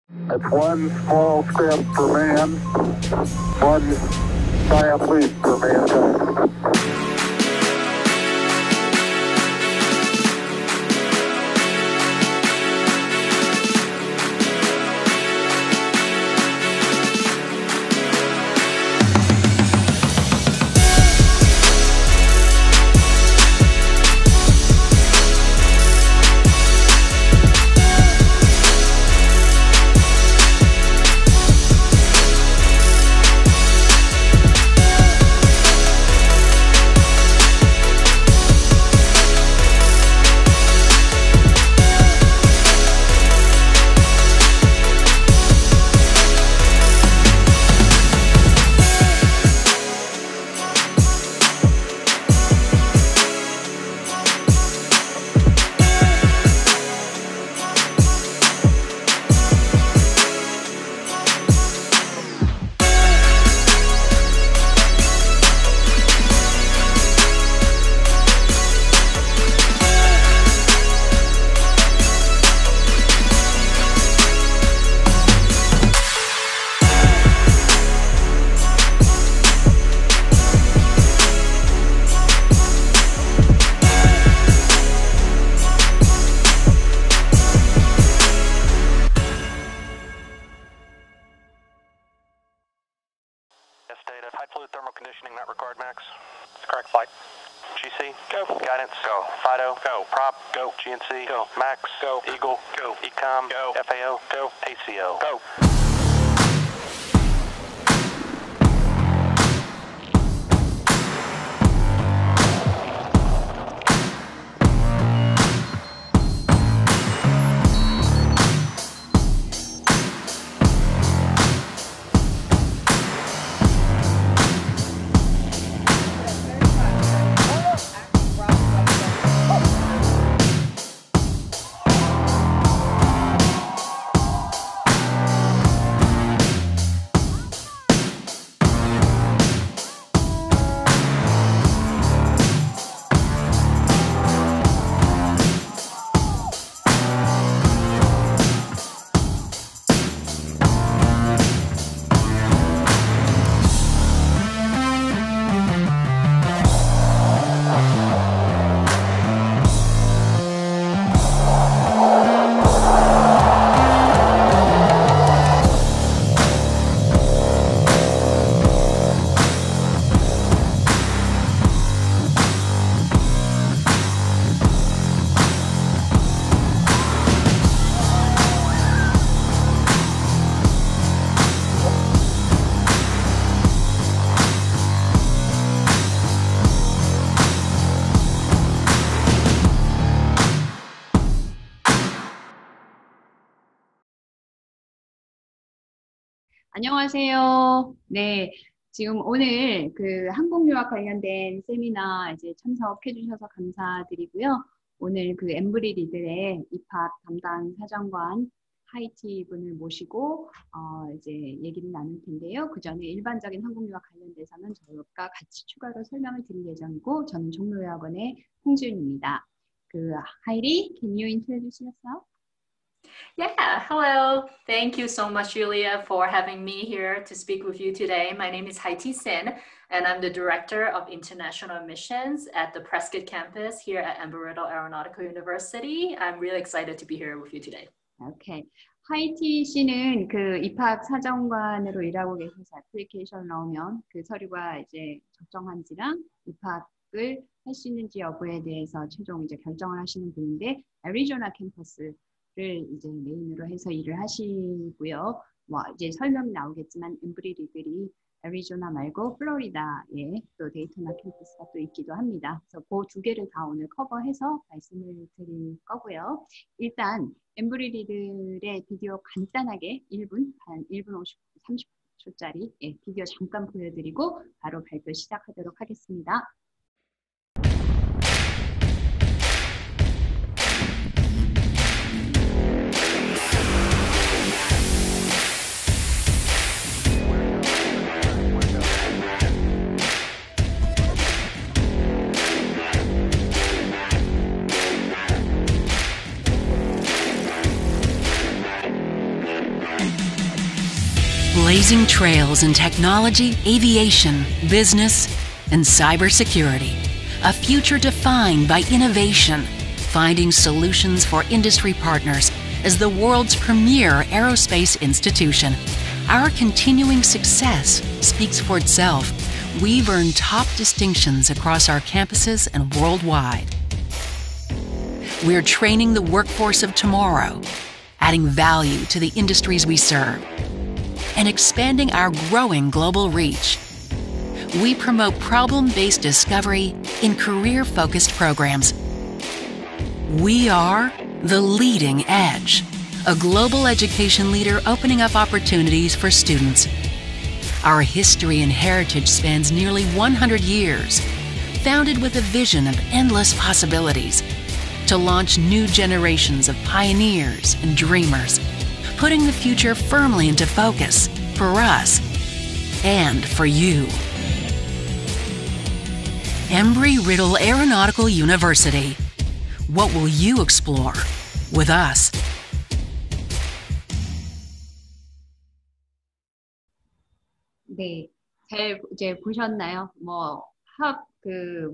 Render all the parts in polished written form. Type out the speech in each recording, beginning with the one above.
It's one small step for man, one giant leap for mankind. Yes, data. High fluid thermal conditioning, not required, Max. That's correct, flight. GC, go. Guidance, go. FIDO, go. Prop, go. GNC, go. Max, go. Eagle, go. ECOM, go. FAO, go. ACO, go. 안녕하세요. 네, 지금 오늘 그 항공유학 관련된 세미나 이제 참석해 주셔서 감사드리고요. 오늘 그 엠브리 리들의 입학 담당 사정관 하이티 분을 모시고 이제 얘기를 나눌 텐데요. 그 전에 일반적인 항공유학 관련돼서는 저희가 같이 추가로 설명을 드릴 예정이고, 저는 종로여학원의 홍지윤입니다. 그 Heidi, can you introduce yourself? Yeah, hello. Thank you so much, Julia, for having me here to speak with you today. My name is Haiti Sin, and I'm the Director of International Missions at the Prescott campus here at Embry-Riddle Aeronautical University. I'm really excited to be here with you today. Okay. 하이티 씨는 그 입학 사정관으로 일하고 계셔서 애플리케이션 넣으면 그 서류가 이제 적정한지랑 입학을 할 수 있는지 여부에 대해서 최종 이제 결정을 하시는 분인데, 애리조나 캠퍼스를 이제 메인으로 해서 일을 하시고요. 뭐 이제 설명이 나오겠지만 엠브리 리들이 애리조나 말고 플로리다에 또 데이토나 캠퍼스가 또 있기도 합니다. 그래서 그 두 개를 다 오늘 커버해서 말씀을 드릴 거고요. 일단 엠브리 리들의 비디오 간단하게 1분, 한 1분 30초짜리 비디오 잠깐 보여드리고 바로 발표 시작하도록 하겠습니다. blazing trails in technology, aviation, business, and cybersecurity. A future defined by innovation, finding solutions for industry partners as the world's premier aerospace institution. Our continuing success speaks for itself. We've earned top distinctions across our campuses and worldwide. We're training the workforce of tomorrow, adding value to the industries we serve, and expanding our growing global reach. We promote problem-based discovery in career-focused programs. We are the leading edge, a global education leader opening up opportunities for students. Our history and heritage spans nearly 100 years, founded with a vision of endless possibilities to launch new generations of pioneers and dreamers, putting the future firmly into focus for us and for you. Embry-Riddle Aeronautical University. What will you explore with us? 네, 잘 이제 보셨나요?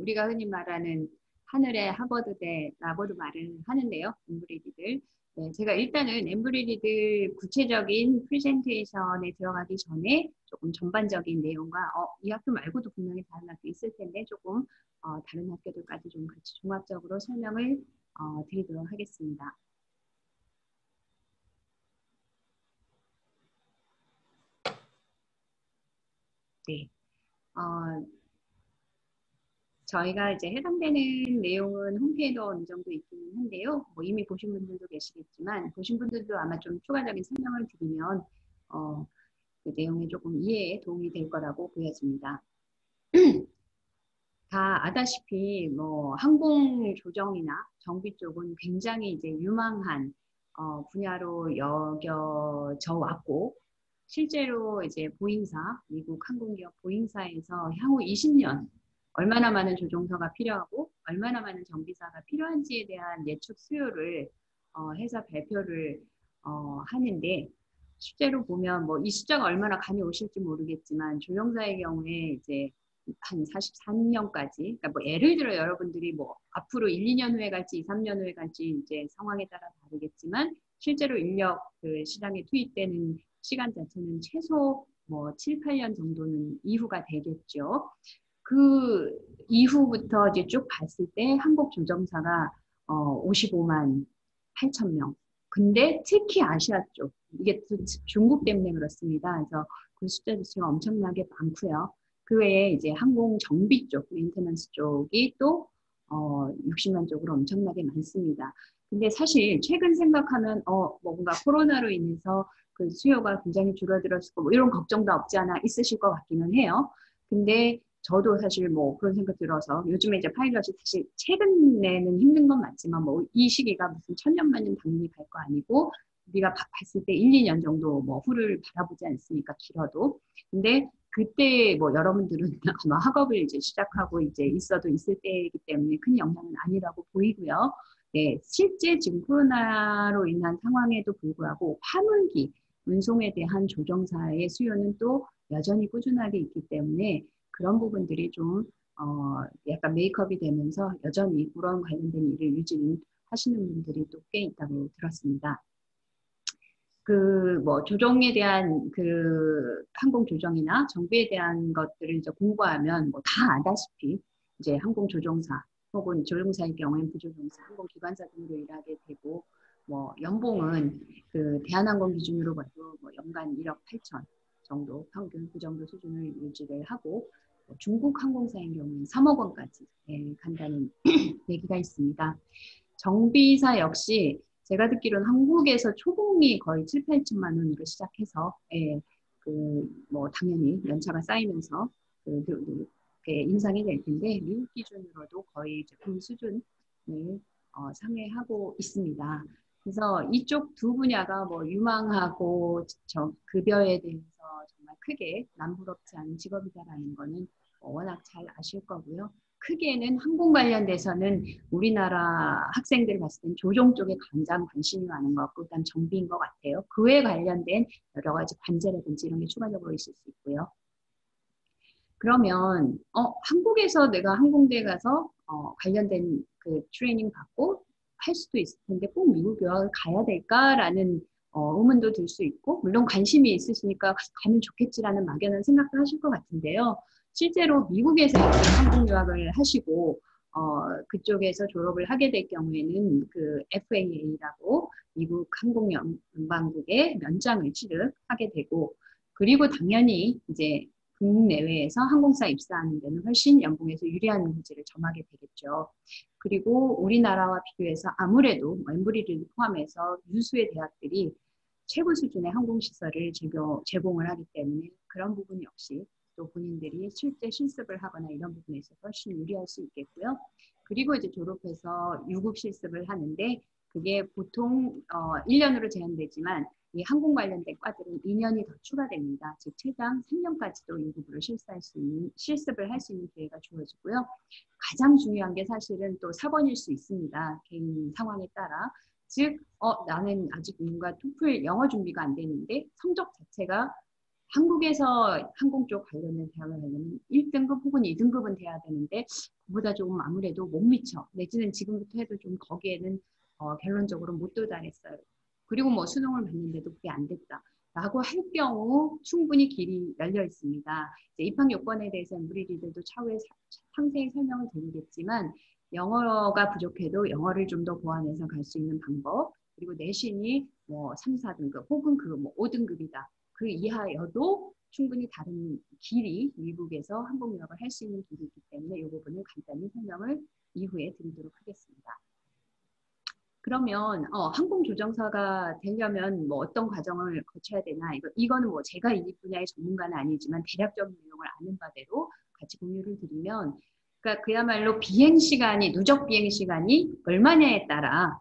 우리가 흔히 말하는 하늘의 하버드대 라버드 말을 하는데요, 엠브리디들. 네, 제가 일단은 엠브리디들 구체적인 프레젠테이션에 들어가기 전에 조금 전반적인 내용과 이 학교 말고도 분명히 다른 학교 있을 텐데 조금 다른 학교들까지 좀 같이 종합적으로 설명을 드리도록 하겠습니다. 네. 저희가 이제 해당되는 내용은 홈페이지도 어느 정도 있기는 한데요. 뭐 이미 보신 분들도 계시겠지만 보신 분들도 아마 좀 추가적인 설명을 드리면 그 내용이 조금 이해에 도움이 될 거라고 보여집니다. 다 아다시피 뭐 항공 조정이나 정비 쪽은 굉장히 이제 유망한 분야로 여겨져 왔고 실제로 이제 보잉사, 미국 항공기업 보잉사에서 향후 20년 얼마나 많은 조종사가 필요하고 얼마나 많은 정비사가 필요한지에 대한 예측 수요를 해서 발표를 하는데 실제로 보면 뭐 이 숫자가 얼마나 감이 오실지 모르겠지만 조종사의 경우에 이제 한 44년까지 그러니까 뭐 예를 들어 여러분들이 뭐 앞으로 1, 2년 후에 갈지 2, 3년 후에 갈지 이제 상황에 따라 다르겠지만 실제로 인력 그 시장에 투입되는 시간 자체는 최소 뭐 7, 8년 정도는 이후가 되겠죠. 그 이후부터 이제 쭉 봤을 때 한국 조정사가 55만 8천 명. 근데 특히 아시아 쪽, 이게 중국 때문에 그렇습니다. 그래서 그 숫자 자체가 엄청나게 많고요. 그 외에 이제 항공 정비 쪽, 메인테넌스 쪽이 또 60만 쪽으로 엄청나게 많습니다. 근데 사실 최근 생각하면 뭔가 코로나로 인해서 그 수요가 굉장히 줄어들었을 거 뭐 이런 걱정도 없지 않아 있으실 것 같기는 해요. 근데 저도 사실 뭐 그런 생각 들어서 요즘에 이제 파일럿이 사실 최근에는 힘든 건 맞지만 뭐 이 시기가 무슨 천년만년 당연히 갈 거 아니고 우리가 봤을 때 1, 2년 정도 뭐 후를 바라보지 않습니까? 길어도. 근데 그때 뭐 여러분들은 아마 학업을 이제 시작하고 이제 있어도 있을 때이기 때문에 큰 영향은 아니라고 보이고요. 네, 실제 지금 코로나로 인한 상황에도 불구하고 화물기, 운송에 대한 조정사의 수요는 또 여전히 꾸준하게 있기 때문에 그런 부분들이 좀 약간 메이크업이 되면서 여전히 우런 관련된 일을 유지하시는 분들이 또 꽤 있다고 들었습니다. 그 뭐 조정에 대한 그 항공 조정이나 정비에 대한 것들을 이제 공부하면 뭐 다 아다시피 이제 항공 조종사 혹은 조종사의 경우엔 부조종사, 항공 기관사 등으로 일하게 되고 뭐 연봉은 그 대한항공 기준으로 봐도 뭐 연간 1억 8천 정도 평균 그 정도 수준을 유지를 하고 중국 항공사의 경우는 3억 원까지 간다는 얘기가 있습니다. 정비사 역시 제가 듣기로는 한국에서 초봉이 거의 7, 8천만 원으로 시작해서 그 뭐 당연히 연차가 쌓이면서 인상이 될 텐데 미국 기준으로도 거의 제품 수준을 상회하고 있습니다. 그래서 이쪽 두 분야가 뭐 유망하고 급여에 대해서 정말 크게 남부럽지 않은 직업이다라는 거는 워낙 잘 아실 거고요. 크게는 항공 관련돼서는 우리나라 학생들 봤을 땐 조종 쪽에 가장 관심이 많은 것 같고, 그다음 정비인 것 같아요. 그에 관련된 여러 가지 관제라든지 이런 게 추가적으로 있을 수 있고요. 그러면 한국에서 내가 항공대에 가서 관련된 그 트레이닝 받고 할 수도 있을 텐데 꼭 미국 유학을 가야 될까라는 의문도 들 수 있고, 물론 관심이 있으시니까 가면 좋겠지라는 막연한 생각도 하실 것 같은데요. 실제로 미국에서 항공 유학을 하시고 그쪽에서 졸업을 하게 될 경우에는 그 FAA라고 미국 항공연방국의 면장을 취득하게 되고, 그리고 당연히 이제 국내외에서 항공사 입사하는 데는 훨씬 연봉에서 유리한 문제를 점하게 되겠죠. 그리고 우리나라와 비교해서 아무래도 엠브리를 포함해서 유수의 대학들이 최고 수준의 항공시설을 제공을 하기 때문에 그런 부분 역시 또 본인들이 실제 실습을 하거나 이런 부분에 있어서 훨씬 유리할 수 있겠고요. 그리고 이제 졸업해서 유급 실습을 하는데 그게 보통 1년으로 제한되지만 이 항공 관련된 과들은 2년이 더 추가됩니다. 즉 최장 3년까지도 유급으로 실습을 할 수 있는 기회가 주어지고요. 가장 중요한 게 사실은 또 사번일 수 있습니다. 개인 상황에 따라. 즉 나는 아직 뭔가 토플 영어 준비가 안 되는데 성적 자체가 한국에서 항공 쪽 관련된 대학을 가려면 1등급 혹은 2등급은 돼야 되는데 그보다 조금 아무래도 못 미쳐. 내지는 지금부터 해도 좀 거기에는 결론적으로 못 도달했어요. 그리고 뭐 수능을 봤는데도 그게 안 됐다. 라고 할 경우 충분히 길이 열려 있습니다. 이제 입학 요건에 대해서 엠브리리들도 차후에 상세히 설명을 드리겠지만 영어가 부족해도 영어를 좀 더 보완해서 갈 수 있는 방법, 그리고 내신이 뭐 3, 4등급 혹은 그 뭐 5등급이다. 그 이하여도 충분히 다른 길이 미국에서 항공 유학을 할 수 있는 길이 있기 때문에 이 부분을 간단히 설명을 이후에 드리도록 하겠습니다. 그러면 항공 조종사가 되려면 뭐 어떤 과정을 거쳐야 되나, 이거는 뭐 제가 이 분야의 전문가는 아니지만 대략적인 내용을 아는 바대로 같이 공유를 드리면, 그러니까 그야말로 비행 시간이, 누적 비행 시간이 얼마냐에 따라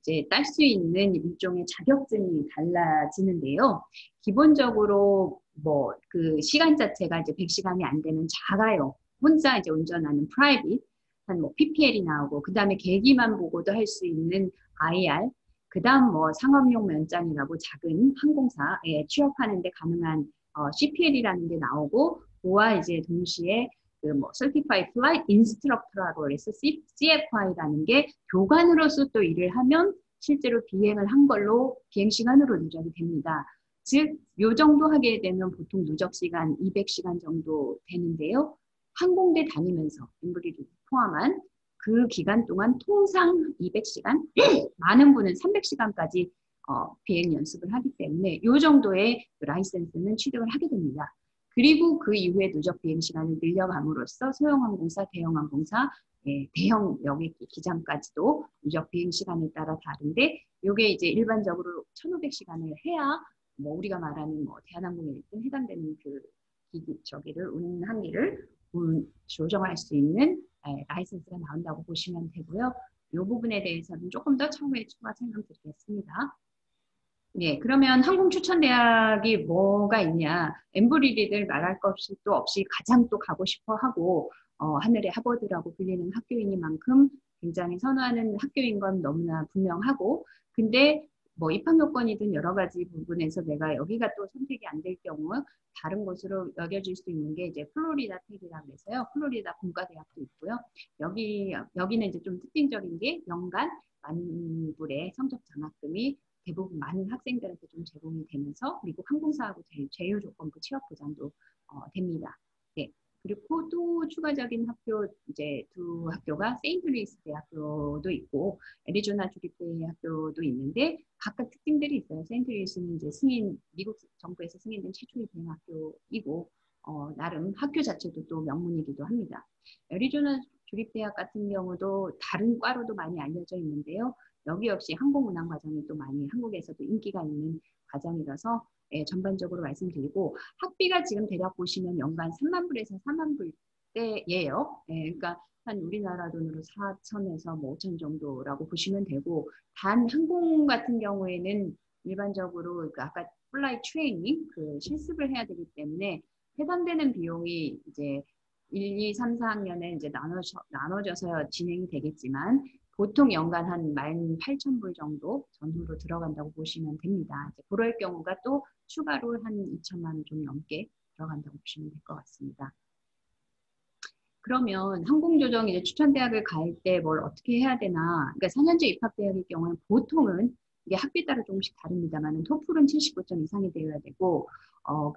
이제 딸 수 있는 일종의 자격증이 달라지는데요. 기본적으로 뭐 그 시간 자체가 이제 100시간이 안 되는 자가용, 혼자 이제 운전하는 프라이빗, 한 뭐 PPL이 나오고, 그 다음에 계기만 보고도 할 수 있는 IR, 그 다음 뭐 상업용 면장이라고 작은 항공사에 취업하는데 가능한 CPL이라는 게 나오고, 그와 이제 동시에 그 뭐 Certified Flight Instructor라고 해서 CFI라는 게 교관으로서 또 일을 하면 실제로 비행을 한 걸로 비행 시간으로 누적이 됩니다. 즉, 요 정도 하게 되면 보통 누적 시간 200시간 정도 되는데요. 항공대 다니면서 엠브리를 포함한 그 기간 동안 통상 200시간, 많은 분은 300시간까지 비행 연습을 하기 때문에 이 정도의 라이센스는 취득을 하게 됩니다. 그리고 그 이후에 누적 비행 시간을 늘려감으로써 소형항공사, 대형항공사, 대형 여객 기장까지도 누적 비행 시간에 따라 다른데, 이게 이제 일반적으로 1,500시간을 해야 뭐 우리가 말하는 뭐 대한항공에 일단 해당되는 그 저기를 운항기를 조정할 수 있는 라이센스가 나온다고 보시면 되고요. 이 부분에 대해서는 조금 더 차후에 추가 설명드리겠습니다. 네, 그러면 항공 추천 대학이 뭐가 있냐? 엠브리리들 말할 것도 없이 가장 또 가고 싶어 하고 하늘의 하버드라고 불리는 학교이니만큼 굉장히 선호하는 학교인 건 너무나 분명하고, 근데 뭐 입학 요건이든 여러 가지 부분에서 내가 여기가 또 선택이 안 될 경우 다른 곳으로 여겨질 수 있는 게 이제 플로리다 텍이라고 해서요. 플로리다 공과대학도 있고요. 여기는 이제 좀 특징적인 게 연간 10,000불의 성적 장학금이 대부분 많은 학생들한테 좀 제공이 되면서 미국 항공사하고 제휴 조건부 취업 보장도 됩니다. 네. 그리고 또 추가적인 학교, 이제 두 학교가 세인트루이스 대학교도 있고 애리조나 주립대학교도 있는데 각각 특징들이 있어요. 세인트루이스는 이제 미국 정부에서 승인된 최초의 대학교이고 나름 학교 자체도 또 명문이기도 합니다. 애리조나 주립대학 같은 경우도 다른 과로도 많이 알려져 있는데요. 여기 역시 항공운항 과정이 또 많이 한국에서도 인기가 있는 과정이라서 전반적으로 말씀드리고, 학비가 지금 대략 보시면 연간 30,000불에서 40,000불대예요. 그러니까 한 우리나라 돈으로 4,000에서 뭐 5,000 정도라고 보시면 되고, 단 항공 같은 경우에는 일반적으로 그 아까 플라이 트레이닝 그 실습을 해야 되기 때문에 해당되는 비용이 이제 1, 2, 3, 4학년에 이제 나눠져서 진행이 되겠지만 보통 연간 한 18,000불 정도 전후로 들어간다고 보시면 됩니다. 이제 그럴 경우가 또 추가로 한 2천만 원 좀 넘게 들어간다고 보시면 될 것 같습니다. 그러면 항공조정 이제 추천대학을 갈 때 뭘 어떻게 해야 되나? 그러니까 4년제 입학대학의 경우는 보통은 이게 학비에 따라 조금씩 다릅니다만 토플은 79점 이상이 되어야 되고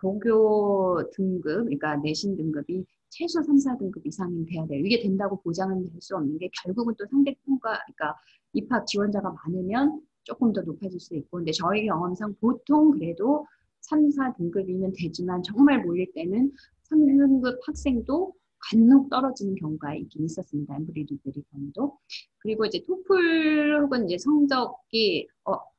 고교 등급, 그러니까 내신 등급이 최소 3, 4등급 이상이 돼야 돼요. 이게 된다고 보장은 될 수 없는 게 결국은 또 상대 평가, 그러니까 입학 지원자가 많으면 조금 더 높아질 수 있고, 근데 저희 경험상 보통 그래도 3, 4등급이면 되지만 정말 몰릴 때는 3등급 학생도 간혹 떨어지는 경우가 있긴 있었습니다. 엠브리들이 경우도. 그리고 이제 토플 혹은 이제 성적이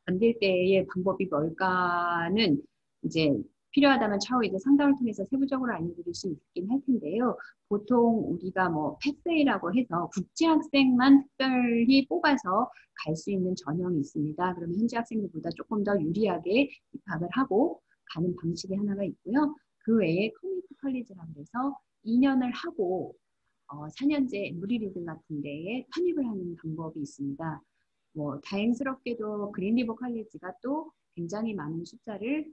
안 될 때의 방법이 뭘까는 이제 필요하다면 차후 이제 상담을 통해서 세부적으로 알려드릴 수 있긴 할 텐데요. 보통 우리가 뭐 패스웨이라고 해서 국제 학생만 특별히 뽑아서 갈 수 있는 전형이 있습니다. 그러면 현지 학생들보다 조금 더 유리하게 입학을 하고 가는 방식이 하나가 있고요. 그 외에 커뮤니티 컬리지라고 해서 2년을 하고 4년제 엠브리리드 같은 데에 편입을 하는 방법이 있습니다. 뭐 다행스럽게도 그린리버 컬리지가 또 굉장히 많은 숫자를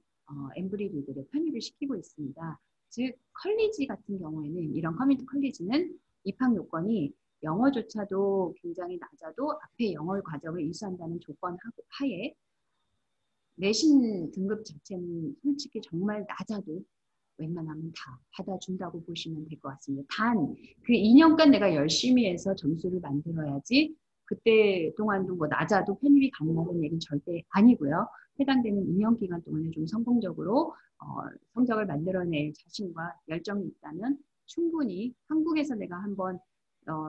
엠브리리드에 편입을 시키고 있습니다. 즉 컬리지 같은 경우에는 이런 커뮤니티 컬리지는 입학 요건이 영어조차도 굉장히 낮아도 앞에 영어 과정을 이수한다는 조건 하에 내신 등급 자체는 솔직히 정말 낮아도 웬만하면 다 받아준다고 보시면 될 것 같습니다. 단 그 2년간 내가 열심히 해서 점수를 만들어야지 그때 동안도 뭐 낮아도 편입이 가능하다는 얘기는 절대 아니고요. 해당되는 2년 기간 동안에 좀 성공적으로 성적을 만들어낼 자신과 열정이 있다면 충분히 한국에서 내가 한번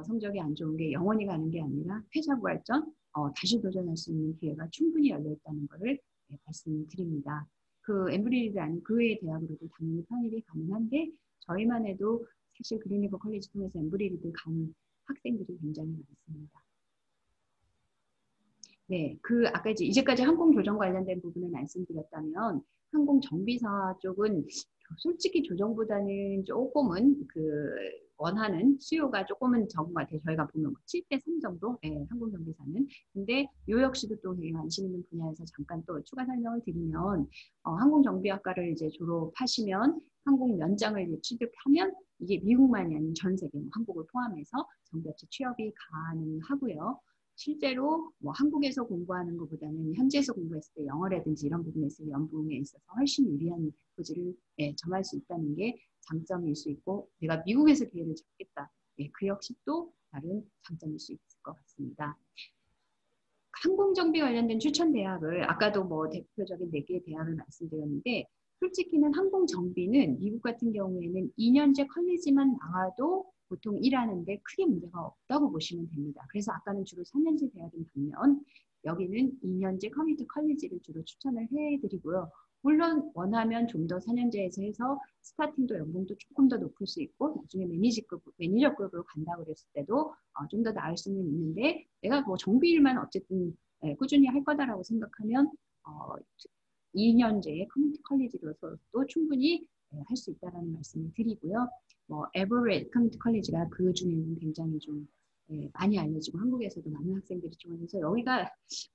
성적이 안 좋은 게 영원히 가는 게 아니라 회사 부활전 다시 도전할 수 있는 기회가 충분히 열려 있다는 것을 말씀드립니다. 그 엠브리리드 아닌 그 외의 대학으로도 당연히 편입이 가능한데 저희만 해도 사실 그린리버 컬리지 통해서 엠브리리드 가는 학생들이 굉장히 많습니다. 네, 아까 이제까지 항공조정 관련된 부분을 말씀드렸다면 항공정비사 쪽은 솔직히 조정보다는 조금은 원하는 수요가 조금은 적은 것 같아요. 저희가 보면 7대 3 정도, 항공정비사는. 근데 요 역시도 또 되게 관심 있는 분야에서 잠깐 또 추가 설명을 드리면 항공정비학과를 이제 졸업하시면 항공면장을 취득하면 이게 미국만이 아닌 전 세계 한국을 포함해서 정비업체 취업이 가능하고요. 실제로 뭐 한국에서 공부하는 것보다는 현지에서 공부했을 때 영어라든지 이런 부분에서 연봉에 있어서 훨씬 유리한 소지를 점할 수 있다는 게 장점일 수 있고 내가 미국에서 기회를 잡겠다. 그 역시 또 다른 장점일 수 있을 것 같습니다. 항공정비 관련된 추천 대학을 아까도 뭐 대표적인 4개의 대학을 말씀드렸는데 솔직히는 항공정비는 미국 같은 경우에는 2년제 컬리지만 나와도 보통 일하는데 크게 문제가 없다고 보시면 됩니다. 그래서 아까는 주로 4년제 대학인 반면 여기는 2년제 커뮤니티 컬리지를 주로 추천을 해드리고요. 물론 원하면 좀 더 4년제에서 해서 스타팅도 연봉도 조금 더 높을 수 있고 나중에 매니저급으로 간다고 그랬을 때도 좀 더 나을 수는 있는데 내가 뭐 정비 일만 어쨌든 꾸준히 할 거다라고 생각하면 2년제의 커뮤니티 컬리지로서도 충분히 할 수 있다는 말씀을 드리고요. 뭐 에버렛 커뮤니티 컬리지가 그 중에는 굉장히 좀 많이 알려지고 한국에서도 많은 학생들이 지원해서 여기가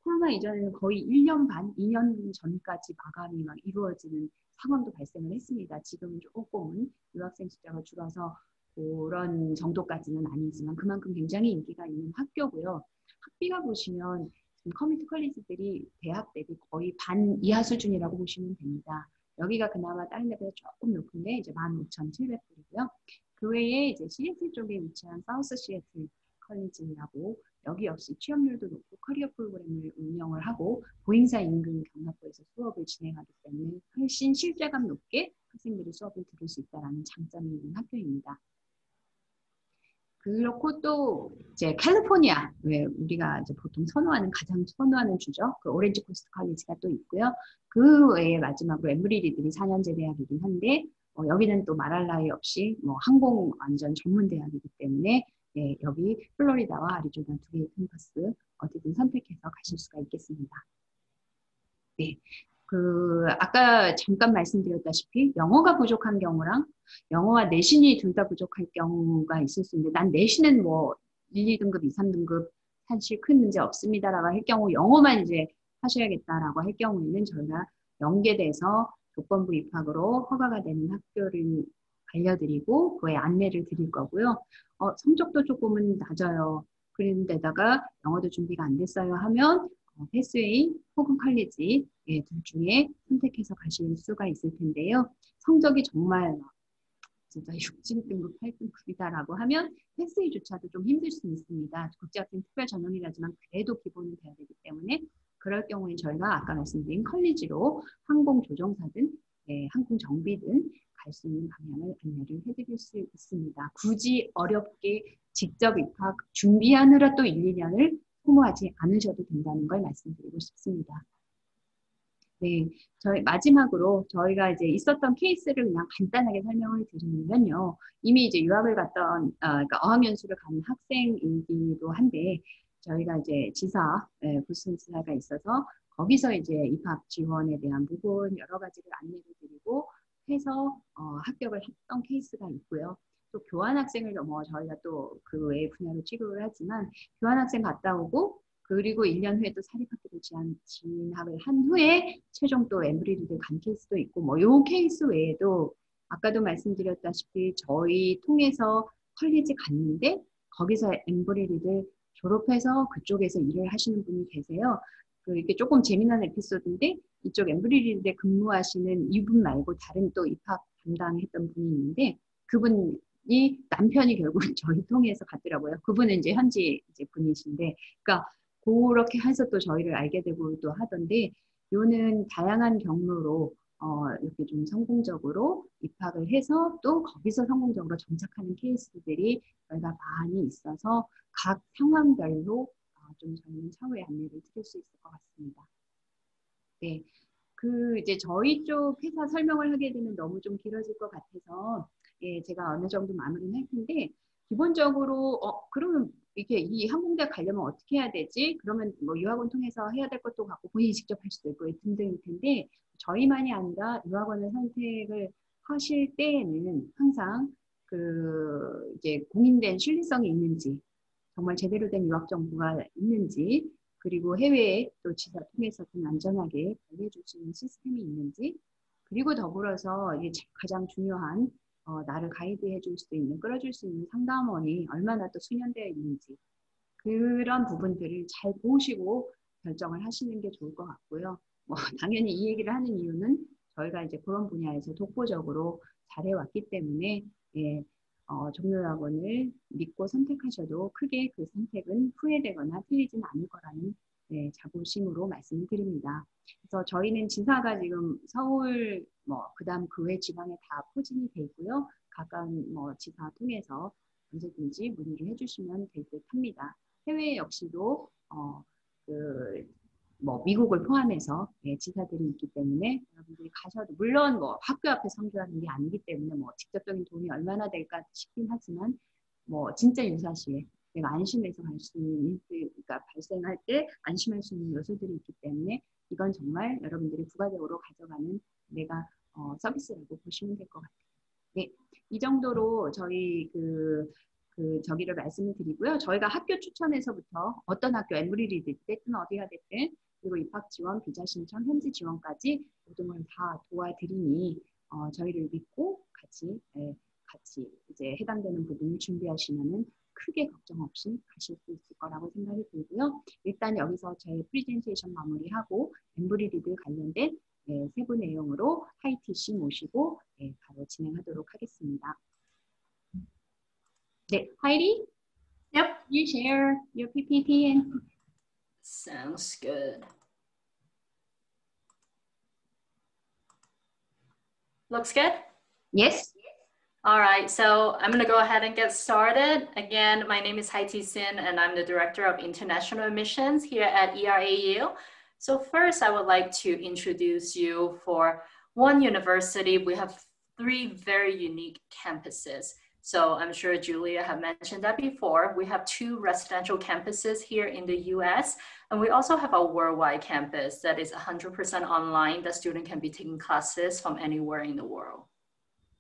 코로나 이전에는 거의 1년 반, 2년 전까지 마감이 막 이루어지는 상황도 발생을 했습니다. 지금은 조금은 유학생 숫자가 줄어서 그런 정도까지는 아니지만 그만큼 굉장히 인기가 있는 학교고요. 학비가 보시면 커뮤니티 컬리지들이 대학 대비 거의 반 이하 수준이라고 보시면 됩니다. 여기가 그나마 다른 데보다 조금 높은데 이제 15,700불이고요. 그 외에 이제 시애틀 쪽에 위치한 사우스 시애틀 컬리지라고 여기 역시 취업률도 높고 커리어 프로그램을 운영을 하고 보잉사 인근 경납고에서 수업을 진행하기 때문에 훨씬 실제감 높게 학생들이 수업을 들을 수 있다는 장점이 있는 학교입니다. 그렇고 또 이제 캘리포니아, 왜 우리가 이제 보통 가장 선호하는 주죠. 그 오렌지 코스트 컬리지가 또 있고요. 그 외에 마지막으로 엠브리리들이 4년제 대학이긴 한데 여기는 또 말할 나위 없이 뭐 항공 완전 전문 대학이기 때문에 여기 플로리다와 아리조나 2개의 캠퍼스 어디든 선택해서 가실 수가 있겠습니다. 네, 아까 잠깐 말씀드렸다시피 영어가 부족한 경우랑 영어와 내신이 둘 다 부족할 경우가 있을 수 있는데 난 내신은 뭐 1, 2등급, 2, 3등급 사실 큰 문제 없습니다라고 할 경우 영어만 이제 하셔야겠다라고 할 경우에는 저희가 연계돼서 조건부 입학으로 허가가 되는 학교를 알려드리고 그에 안내를 드릴 거고요. 성적도 조금은 낮아요. 그런데다가 영어도 준비가 안 됐어요 하면 패스웨이 혹은 컬리지 둘 중에 선택해서 가실 수가 있을 텐데요. 성적이 정말 진짜 6, 7등급, 8등급이다라고 하면 패스웨이조차도 좀 힘들 수 있습니다. 국제학생 특별 전형이라지만 그래도 기본은 돼야 되기 때문에 그럴 경우에 저희가 아까 말씀드린 컬리지로 항공 조종사든 항공 정비든 갈 수 있는 방향을 안내를 해드릴 수 있습니다. 굳이 어렵게 직접 입학 준비하느라 또 1, 2년을 소모하지 않으셔도 된다는 걸 말씀드리고 싶습니다. 네, 마지막으로 저희가 이제 있었던 케이스를 그냥 간단하게 설명을 드리면요. 이미 이제 유학을 갔던, 그러니까 어학연수를 간 학생이기도 한데, 저희가 이제 지사, 부슨 지사가 있어서 거기서 이제 입학 지원에 대한 부분 여러 가지를 안내를 드리고 해서 합격을 했던 케이스가 있고요. 또 교환학생을 저희가 또 그 외의 분야로 취급을 하지만 교환학생 갔다 오고 그리고 1년 후에 또 사립학교를 진학을 한 후에 최종 또 엠브리리를 간 케이스도 있고 뭐 요 케이스 외에도 아까도 말씀드렸다시피 저희 통해서 컬리지 갔는데 거기서 엠브리리를 졸업해서 그쪽에서 일을 하시는 분이 계세요. 이게 조금 재미난 에피소드인데 이쪽 엠브리리에 근무하시는 이분 말고 다른 또 입학 담당했던 분이 있는데 그분이 남편이 결국 저희 통해서 갔더라고요. 그분은 이제 현지 이제 분이신데, 그러니까 그렇게 해서 또 저희를 알게 되고 또 하던데, 요는 다양한 경로로 이렇게 좀 성공적으로 입학을 해서 또 거기서 성공적으로 정착하는 케이스들이 저희가 많이 있어서 각 상황별로 좀 저희는 차후에 안내를 드릴 수 있을 것 같습니다. 네. 이제 저희 쪽 회사 설명을 하게 되면 너무 좀 길어질 것 같아서, 예, 제가 어느 정도 마무리는 할 텐데, 기본적으로, 그러면 이게 이 항공대학 가려면 어떻게 해야 되지? 그러면 뭐 유학원 통해서 해야 될 것도 같고, 본인이 직접 할 수도 있고, 등등일 텐데, 저희만이 아니라 유학원을 선택을 하실 때에는 항상 이제 공인된 신뢰성이 있는지, 정말 제대로 된 유학 정보가 있는지, 그리고 해외에 또 지사 통해서 좀 안전하게 관리해 줄 수 있는 시스템이 있는지, 그리고 더불어서 이게 가장 중요한 나를 가이드해 줄 수 있는, 끌어줄 수 있는 상담원이 얼마나 또 수련되어 있는지, 그런 부분들을 잘 보시고 결정을 하시는 게 좋을 것 같고요. 뭐 당연히 이 얘기를 하는 이유는 저희가 이제 그런 분야에서 독보적으로 잘해왔기 때문에, 예, 종료학원을 믿고 선택하셔도 크게 그 선택은 후회되거나 틀리지는 않을 거라는 자부심으로 말씀을 드립니다. 그래서 저희는 지사가 지금 서울, 그다음 그 외 지방에 다 포진이 돼 있고요. 가까운 지사 통해서 언제든지 문의를 해주시면 될 듯 합니다. 해외 역시도 미국을 포함해서 지사들이 있기 때문에 여러분들이 가셔도, 물론 학교 앞에 선교하는 게 아니기 때문에 직접적인 돈이 얼마나 될까 싶긴 하지만 진짜 유사시에 내가 안심해서 갈 수 있는, 그러니까 발생할 때 안심할 수 있는 요소들이 있기 때문에 이건 정말 여러분들이 부가적으로 가져가는 내가 서비스라고 보시면 될 것 같아요. 네, 이 정도로 저희 저기를 말씀을 드리고요. 저희가 학교 추천에서부터 어떤 학교, 엠브리리든 됐든 어디가 됐든, 그리고 입학 지원, 비자 신청, 현지 지원까지 모든 걸 다 도와드리니 저희를 믿고 같이 이제 해당되는 부분을 준비하시면은 크게 걱정 없이 가실 수 있을 거라고 생각이 들고요. 일단 여기서 제 프리젠테이션 마무리하고 엠브리리드 관련된 세부 내용으로 하이티 씨 모시고 바로 진행하도록 하겠습니다. 네, Heidi? Yep. You share your PPT and... Sounds good. Looks good? Yes. All right, so I'm going to go ahead and get started. Again, my name is Haiti Sin, and I'm the Director of International Admissions here at ERAU. So first, I would like to introduce you for one university. We have 3 very unique campuses. So I'm sure Julia had mentioned that before. We have 2 residential campuses here in the US, and we also have a worldwide campus that is 100% online that student can be taking classes from anywhere in the world.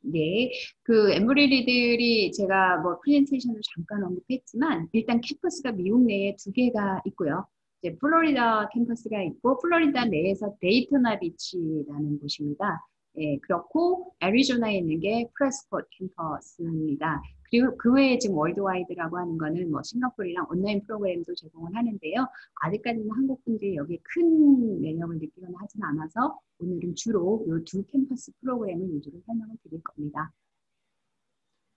네, 그 엠브리리들이 제가 뭐 프레젠테이션을 잠깐 언급했지만 일단 캠퍼스가 미국 내에 2개가 있고요. 이제 플로리다 캠퍼스가 있고 플로리다 내에서 데이토나 비치라는 곳입니다. 예, 그렇고 애리조나에 있는 게 프레스콧 캠퍼스입니다. 그리고 그 외에 지금 월드와이드라고 하는 거는 뭐 싱가포르랑 온라인 프로그램도 제공을 하는데요. 아직까지는 한국 분들이 여기에 큰 매력을 느끼거나 하진 않아서 오늘은 주로 이 2 캠퍼스 프로그램을 위주로 설명을 드릴 겁니다.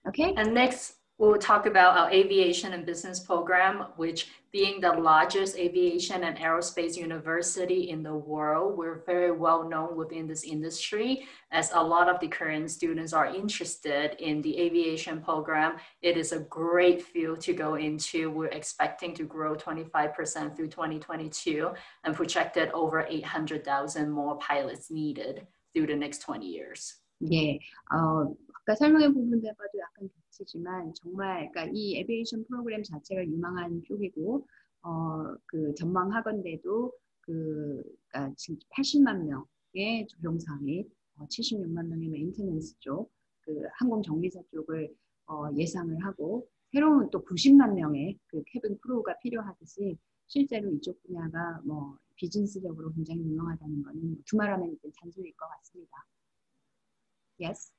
Okay? And next, we'll talk about our aviation and business program, which being the largest aviation and aerospace university in the world, we're very well known within this industry, as a lot of the Korean students are interested in the aviation program. It is a great field to go into. We're expecting to grow 25% through 2022 and projected over 800,000 more pilots needed through the next 20 years. 예, 아까 설명해 부분들과도 약간 겹치지만 정말 그러니까 이 에비에이션 프로그램 자체가 유망한 쪽이고 그 전망하건대도 그러니까 지금 80만 명의 조종사 및 76만 명의 메인테넌스 쪽, 그 항공 정비사 쪽을 예상을 하고 새로운 또 90만 명의 그 캐빈 크루가 필요하듯이 실제로 이쪽 분야가 뭐 비즈니스적으로 굉장히 유명하다는 것은 두말하면 잔소리일 것 같습니다. Yes.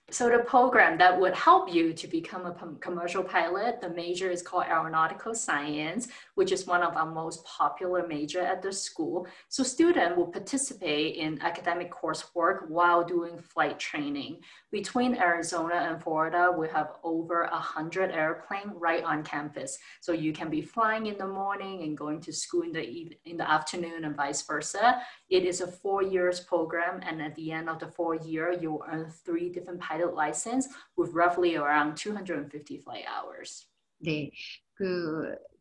So the program that would help you to become a commercial pilot, the major is called Aeronautical Science, which is one of our most popular major at the school. So students will participate in academic coursework while doing flight training. Between Arizona and Florida, we have over 100 airplanes right on campus. So you can be flying in the morning and going to school in the afternoon and vice versa. It is a 4-year program, and at the end of the 4 years, you will earn 3 different pilot license with roughly around 250 flight hours. 네,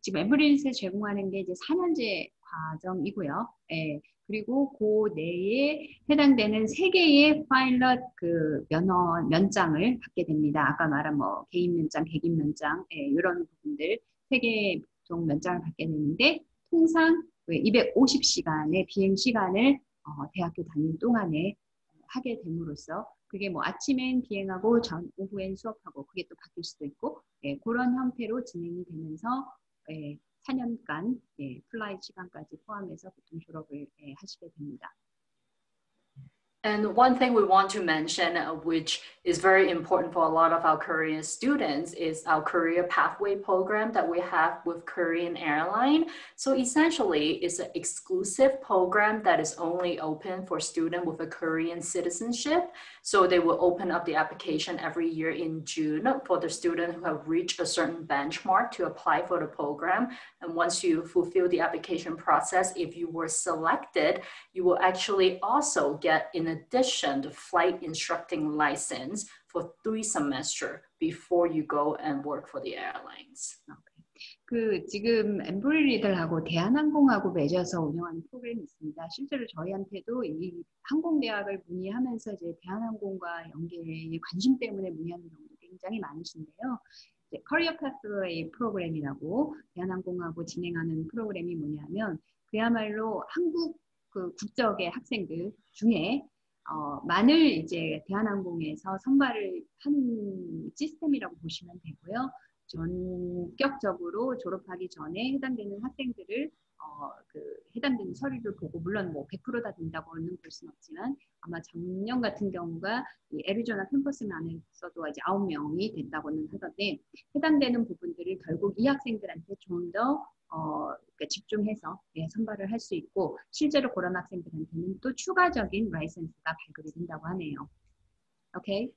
지금 엠브리리에서 제공하는 게 이제 4년제 과정이고요. 예, 그리고 그 내에 해당되는 3개의 파일럿 면장을 받게 됩니다. 아까 말한 뭐 개인 면장, 객인 면장, 이런 부분들 3개 종 면장을 받게 되는데 통상 250시간의 비행 시간을 대학교 다니는 동안에 하게 됨으로써 그게 뭐 아침엔 비행하고 오후엔 수업하고 그게 또 바뀔 수도 있고 그런 형태로 진행이 되면서 4년간 플라이 시간까지 포함해서 보통 졸업을 하시게 됩니다. And one thing we want to mention, which is very important for a lot of our Korean students, is our career pathway program that we have with Korean Airlines. So essentially, it's an exclusive program that is only open for students with a Korean citizenship. So they will open up the application every year in June for the students who have reached a certain benchmark to apply for the program. And once you fulfill the application process, if you were selected, you will actually also get, in addition, the flight instructing license for 3 semesters before you go and work for the airlines. 지금 엠브리리들하고 대한항공하고 맺어서 운영하는 프로그램이 있습니다. 실제로 저희한테도 이 항공대학을 문의하면서 이제 대한항공과 연계에 관심 때문에 문의하는 경우도 굉장히 많으신데요. 커리어 패스웨이 프로그램이라고 대한항공하고 진행하는 프로그램이 뭐냐면 그야말로 한국 국적의 학생들 중에 만을 이제 대한항공에서 선발을 한 시스템이라고 보시면 되고요. 전격적으로 졸업하기 전에 해당되는 학생들을 해당되는 서류를 보고 물론 뭐 100% 다 된다고는 볼 수는 없지만 아마 작년 같은 경우가 이 애리조나 캠퍼스 안에서도 이제 9명이 된다고는 하던데 해당되는 부분들을 결국 이 학생들한테 좀 더 집중해서 선발을 할 수 있고 실제로 그런 학생들한테는 또 추가적인 라이센스가 발급이 된다고 하네요. Okay?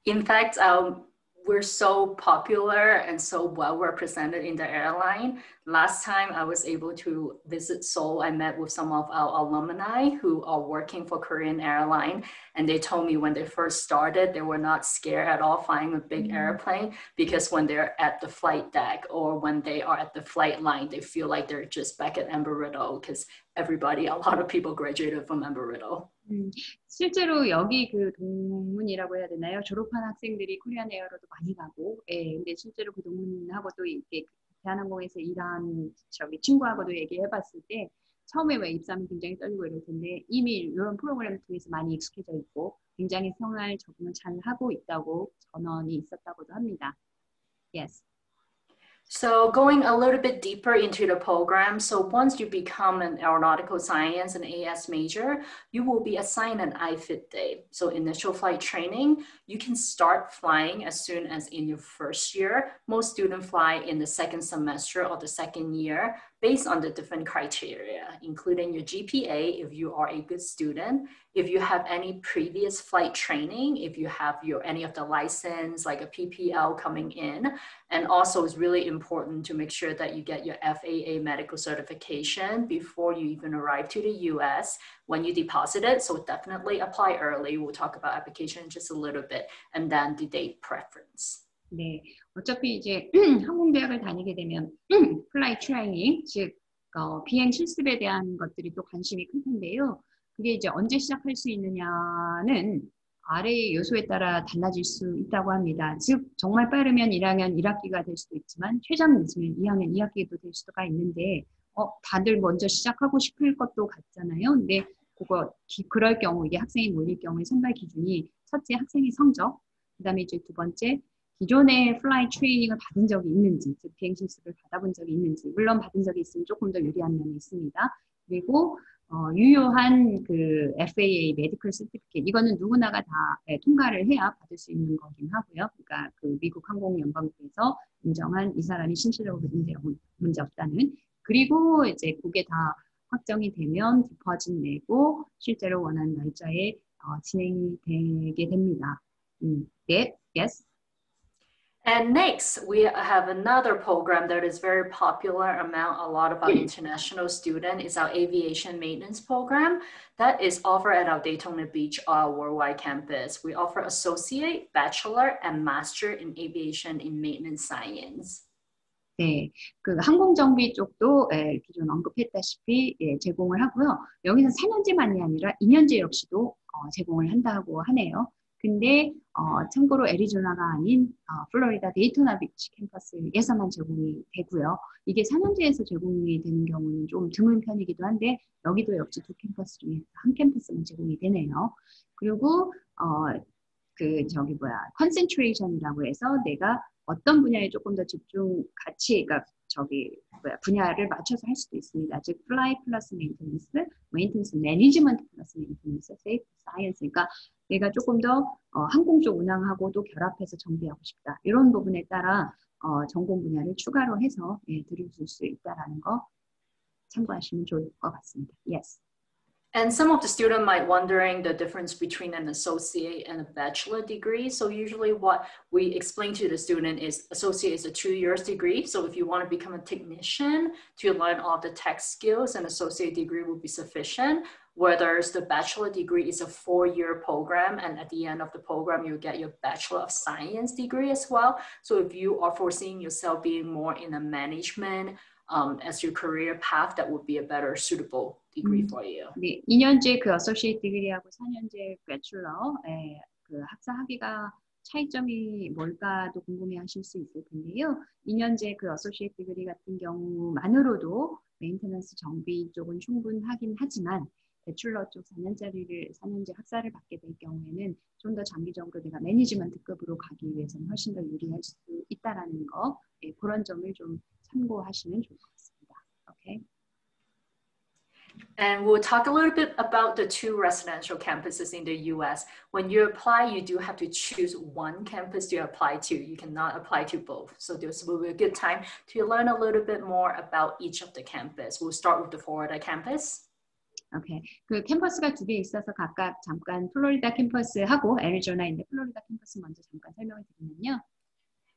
In fact, we're so popular and so well represented in the airline. Last time I was able to visit Seoul, I met with some of our alumni who are working for Korean Airlines, and they told me when they first started, they were not scared at all flying a big airplane because when they're at the flight deck or when they are at the flight line, they feel like they're just back at Embry-Riddle because a lot of people graduated from Embry-Riddle. 실제로 여기 그 동문이라고 해야 되나요? 졸업한 학생들이 코리안 에어로도 많이 가고, 예, 근데 실제로 그 동문하고도 이렇게 대한항공에서 일한 저기 친구하고도 얘기해봤을 때 처음에 왜 입사하면 굉장히 떨리고 이럴 텐데 이미 이런 프로그램을 통해서 많이 익숙해져 있고 굉장히 생활 적응을 잘 하고 있다고 전언이 있었다고도 합니다. Yes. So going a little bit deeper into the program, so once you become an aeronautical science and AS major, you will be assigned an IFIT day. So initial flight training, you can start flying as soon as in your first year. Most students fly in the second semester or the second year based on the different criteria, including your GPA, if you are a good student, if you have any previous flight training, if you have any of the license, like a PPL coming in, and also it's really important to make sure that you get your FAA medical certification before you even arrive to the US when you deposit it. So definitely apply early. We'll talk about application in just a little bit, and then the date preference. 네, 어차피 이제 항공대학을 다니게 되면 플라이 트레이닝, 즉 비행 실습에 대한 것들이 또 관심이 클 텐데요. 그게 이제 언제 시작할 수 있느냐는 아래의 요소에 따라 달라질 수 있다고 합니다. 즉 정말 빠르면 1학년 1학기가 될 수도 있지만 최장 늦으면 2학년 2학기도 될 수가 있는데 다들 먼저 시작하고 싶을 것도 같잖아요. 근데 그럴 경우 이게 학생이 몰릴 경우에 선발 기준이 첫째 학생의 성적, 그다음에 이제 두 번째 기존에 플라이 트레이닝을 받은 적이 있는지, 즉 비행 실습을 받아본 적이 있는지, 물론 받은 적이 있으면 조금 더 유리한 면이 있습니다. 그리고 유효한 그 FAA 메디컬 서티피케이트, 이거는 누구나가 다 통과를 해야 받을 수 있는 거긴 하고요. 그러니까 그 미국 항공연방국에서 인정한 이 사람이 신체적으로 문제 없다는. 그리고 이제 그게 다 확정이 되면 디포짓 내고 실제로 원하는 날짜에 진행이 되게 됩니다. 네, yes. And next, we have another program that is very popular among a lot of our international students. It's our aviation maintenance program that is offered at our Daytona Beach worldwide campus. We offer associate, bachelor, and master in aviation in maintenance science. 네, 그 항공정비 쪽도 기존 언급했다시피 제공을 하고요. 여기서 4년제만이 아니라 2년제 역시도 제공을 한다고 하네요. 근데 참고로 애리조나가 아닌 플로리다 데이토나 비치 캠퍼스에서만 제공이 되고요. 이게 4년제에서 제공이 되는 경우는 좀 드문 편이기도 한데 여기도 역시 두 캠퍼스 중에 한 캠퍼스만 제공이 되네요. 그리고 컨센트레이션이라고 해서 내가 어떤 분야에 조금 더 집중 그러니까 분야를 맞춰서 할 수도 있습니다. 즉 플라이 플러스 메인테넌스 매니지먼트 플러스 메인테넌스, 세이프 사이언스. 그러니까 내가 조금 더 항공 쪽 운항하고도 결합해서 정비하고 싶다. 이런 부분에 따라 전공 분야를 추가로 해서 들으실 수 있다라는 거 참고하시면 좋을 것 같습니다. Yes. And some of the students might wondering the difference between an associate and a bachelor degree. So usually what we explain to the student is associate is a 2 years degree. So if you want to become a technician to learn all the tech skills, an associate degree will be sufficient. Whereas the bachelor degree is a 4-year program. And at the end of the program, you get your Bachelor of Science degree as well. So if you are foreseeing yourself being more in a management as your career path, that would be a better suitable degree for you. 네, 2년제 그 어소시에이트 디그리하고 4년제 배출러 그 학사 학위가 차이점이 뭘까도 궁금해하실 수 있을 텐데요. 2년제 그 어소시에이트 디그리 같은 경우만으로도 메인테넌스 정비 쪽은 충분하긴 하지만 배출러 쪽 4년제 학사를 받게 될 경우에는 좀 더 장기적으로 내가 매니지먼트급으로 가기 위해서는 훨씬 더 유리할 수 있다라는 거, 그런 점을 좀 참고하시면 좋을 것 같습니다. Okay. And we'll talk a little bit about the 2 residential campuses in the US. When you apply, you do have to choose one campus to apply to. You cannot apply to both. So this will be a good time to learn a little bit more about each of the campus. We'll start with the Florida campus. 오케이. 그 캠퍼스가 2개 있어서 각각 잠깐 플로리다 캠퍼스하고 애리조나인데 플로리다 캠퍼스 먼저 잠깐 설명을 드리면요.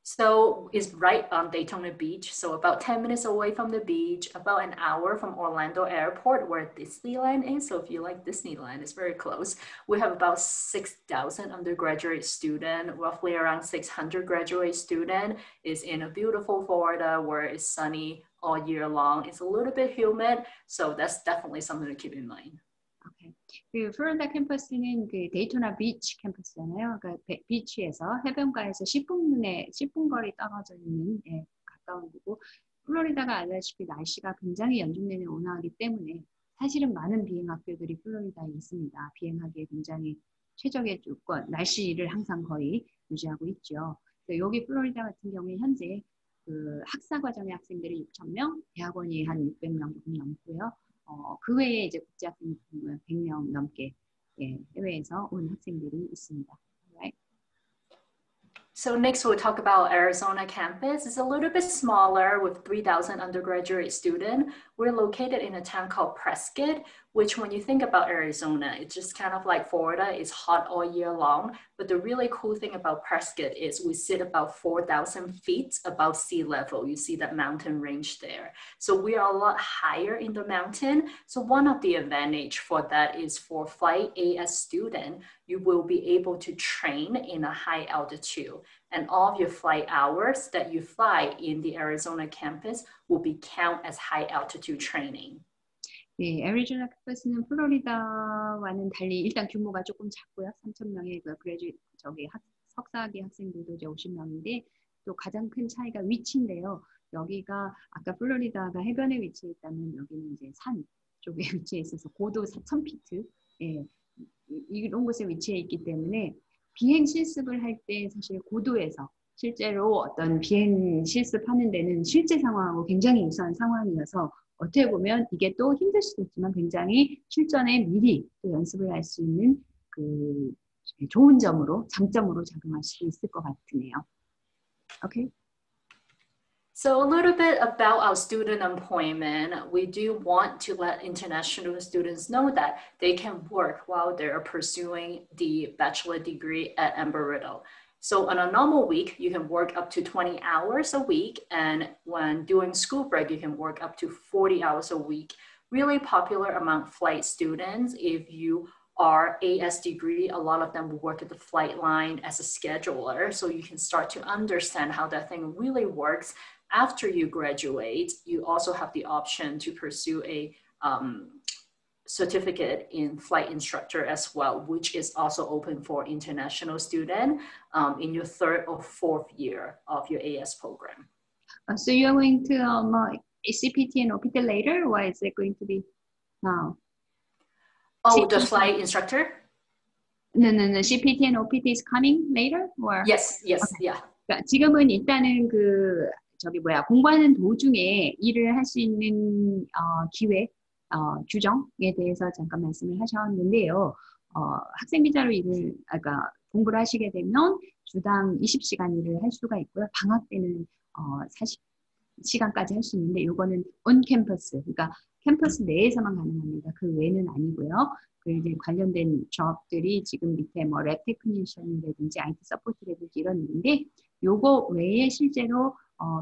So it's right on Daytona Beach. So about 10 minutes away from the beach, about an hour from Orlando Airport where Disneyland is. So if you like Disneyland, it's very close. We have about 6,000 undergraduate students, roughly around 600 graduate students. Is in a beautiful Florida where it's sunny all year long. It's a little bit humid. So that's definitely something to keep in mind. Okay. 그 플로리다 캠퍼스는 그 데이토나 비치 캠퍼스잖아요. 그러니까 비치에서 해변가에서 10분 거리 떨어져 있는 예, 가까운 곳이고 플로리다가 알다시피 날씨가 굉장히 연중 내내 온화하기 때문에 사실은 많은 비행 학교들이 플로리다에 있습니다. 비행하기에 굉장히 최적의 조건, 날씨를 항상 거의 유지하고 있죠. 여기 플로리다 같은 경우에 현재 그 학사 과정의 학생들이 6,000명, 대학원이 한 600명 조금 넘고요. 그 외에 이제 국제학생 100명 넘게 예, 해외에서 온 학생들이 있습니다. Right? So next we'll talk about Arizona campus. It's a little bit smaller with 3,000 undergraduate students. We're located in a town called Prescott, which when you think about Arizona, it's just kind of like Florida. It's hot all year long. But the really cool thing about Prescott is we sit about 4,000 feet above sea level. You see that mountain range there. So we are a lot higher in the mountain. So one of the advantage for that is for Flight AS student, you will be able to train in a high altitude. And all of your flight hours that you fly in the Arizona campus will be count as high altitude training. 네, 애리조나 캠퍼스는 플로리다와는 달리 일단 규모가 조금 작고요. 3,000명의 그 석사학위 학생들도 이제 50명인데 또 가장 큰 차이가 위치인데요. 여기가 아까 플로리다가 해변에 위치해 있다면 여기는 이제 산 쪽에 위치해 있어서 고도 4,000피트 예, 이런 곳에 위치해 있기 때문에 비행 실습을 할 때 사실 고도에서 실제로 어떤 비행 실습하는 데는 실제 상황하고 굉장히 유사한 상황이어서 어떻게 보면 이게 또 힘들 수도 있지만 굉장히 실전에 미리 또 연습을 할 수 있는 그 좋은 점으로 장점으로 작용할 수 있을 것 같으네요. Okay. So a little bit about our student employment. We do want to let international students know that they can work while they're pursuing the bachelor degree at Embry-Riddle. So on a normal week, you can work up to 20 hours a week. And when doing school break, you can work up to 40 hours a week. Really popular among flight students. If you are AS degree, a lot of them will work at the flight line as a scheduler. So you can start to understand how that thing really works. After you graduate, you also have the option to pursue a certificate in flight instructor as well, which is also open for international students in your 3rd or 4th year of your AS program. So you're going to CPT and OPT later, or is it going to be now? Oh, CPT. the flight instructor? No. CPT and OPT is coming later, or? Yes, okay. Yeah. 그러니까 지금은 일단은 공부하는 도중에 일을 할 수 있는 기회, 규정에 대해서 잠깐 말씀을 하셨는데요. 학생 비자로 그러니까 공부를 하시게 되면 주당 20시간 일을 할 수가 있고요. 방학 때는 40시간까지 할 수 있는데 이거는 on 캠퍼스, 그러니까 캠퍼스 내에서만 가능합니다. 그 외는 아니고요. 그 이제 관련된 조업들이 지금 밑에 랩 테크니션이라든지 IT 서포트라든지 이런 일인데 요거 외에 실제로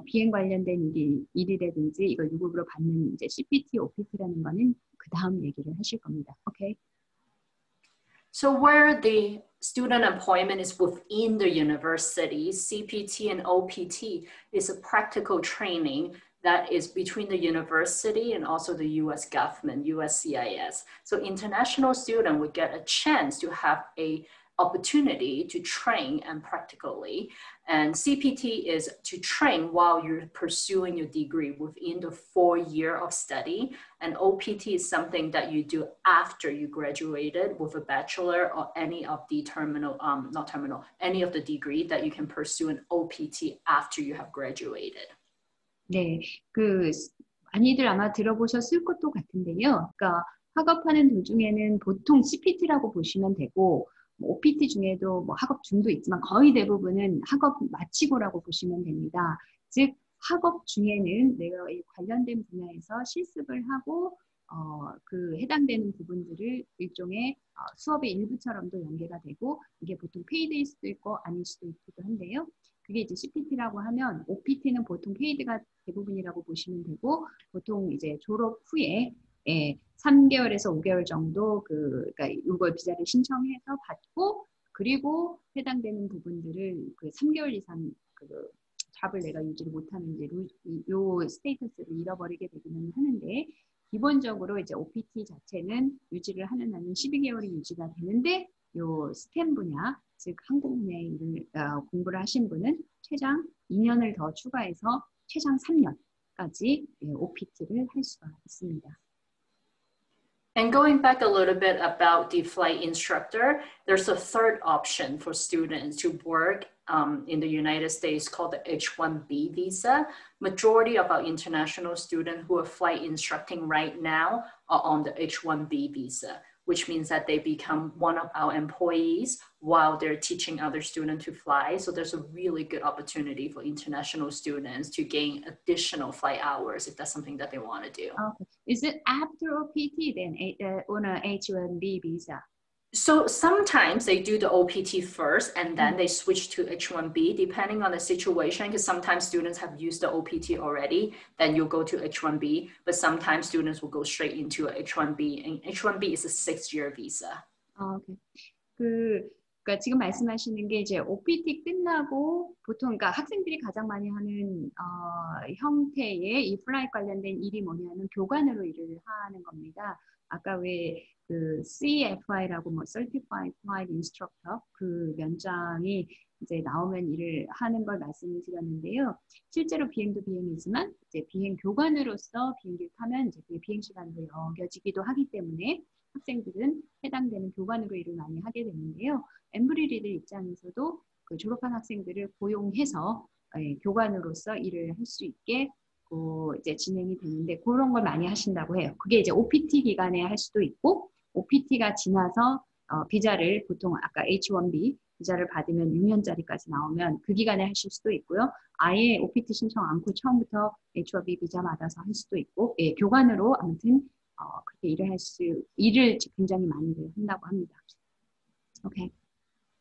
비행 관련된 일이라든지 이걸 유급으로 받는 이제 CPT, OPT라는 거는 그 다음 얘기를 하실 겁니다. Okay? So where the student employment is within the university, CPT and OPT is a practical training that is between the university and also the US government, USCIS. So international students would get a chance to have a opportunity to train and practically. And CPT is to train while you're pursuing your degree within the 4 years of study. And OPT is something that you do after you graduated with a bachelor or any of the any of the degree that you can pursue an OPT after you have graduated. 네, 많이들 아마 들어보셨을 것도 같은데요. 그러니까 학업하는 도중에는 보통 CPT라고 보시면 되고 OPT 중에도 학업 중도 있지만 거의 대부분은 학업 마치고라고 보시면 됩니다. 즉 학업 중에는 내가 이 관련된 분야에서 실습을 하고 그 해당되는 부분들을 일종의 수업의 일부처럼도 연계가 되고 이게 보통 페이드일 수도 있고 아닐 수도 있기도 한데요. 그게 이제 CPT라고 하면 OPT는 보통 페이드가 대부분이라고 보시면 되고 보통 이제 졸업 후에 3개월에서 5개월 정도 그러니까 이걸 비자를 신청해서 받고 그리고 해당되는 부분들을 그 3개월 이상 잡을 내가 유지를 못하는 이제 요 스테이터스를 잃어버리게 되기는 하는데 기본적으로 이제 OPT 자체는 유지를 하는 한은 12개월이 유지가 되는데 요 스템 분야, 즉 항공 분야의 일을 공부를 하신 분은 최장 2년을 더 추가해서 최장 3년까지 OPT를 할 수가 있습니다. And going back a little bit about the flight instructor, there's a third option for students to work in the United States called the H-1B visa. Majority of our international students who are flight instructing right now are on the H-1B visa, which means that they become one of our employees while they're teaching other students to fly. So there's a really good opportunity for international students to gain additional flight hours if that's something that they want to do. Okay. Is it after OPT then on a H-1B visa? So sometimes they do the OPT first and then they switch to H-1B depending on the situation, because sometimes students have used the OPT already, then you'll go to H-1B, but sometimes students will go straight into a H-1B, and H-1B is a 6-year visa. Okay. 그러니까 지금 말씀하시는 게 이제 OPT 끝나고 보통 그러니까 학생들이 가장 많이 하는 형태의 이 플라이트 관련된 일이 뭐냐면 교관으로 일을 하는 겁니다. 아까 왜 그 CFI라고 뭐 Certified Flight Instructor 그 면장이 이제 나오면 일을 하는 걸 말씀드렸는데요. 실제로 비행도 비행이지만 이제 비행 교관으로서 비행기를 타면 이제 그게 비행 시간으로 여겨지기도 하기 때문에 학생들은 해당되는 교관으로 일을 많이 하게 되는데요. 엠브리리들 입장에서도 그 졸업한 학생들을 고용해서 교관으로서 일을 할 수 있게 이제 진행이 되는데 그런 걸 많이 하신다고 해요. 그게 이제 OPT 기간에 할 수도 있고 OPT가 지나서 비자를 보통 아까 H-1B 비자를 받으면 6년짜리까지 나오면 그 기간에 하실 수도 있고요. 아예 OPT 신청 않고 처음부터 H-1B 비자 받아서 할 수도 있고 교관으로 아무튼 그렇게 일을 굉장히 많이 한다고 합니다. Okay.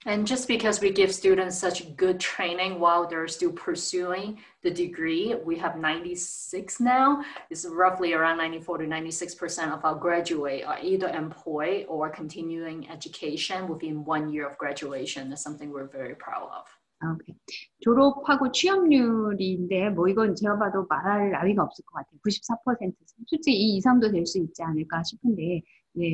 And just because we give students such good training while they're still pursuing the degree, we have 96 now. It's roughly around 94 to 96% of our graduate are either employed or continuing education within 1 year of graduation. That's something we're very proud of. Okay. 졸업하고 취업률인데 뭐 이건 제가 봐도 말할 나위가 없을 것 같아요. 94%. 솔직히 이 이상도 될 수 있지 않을까 싶은데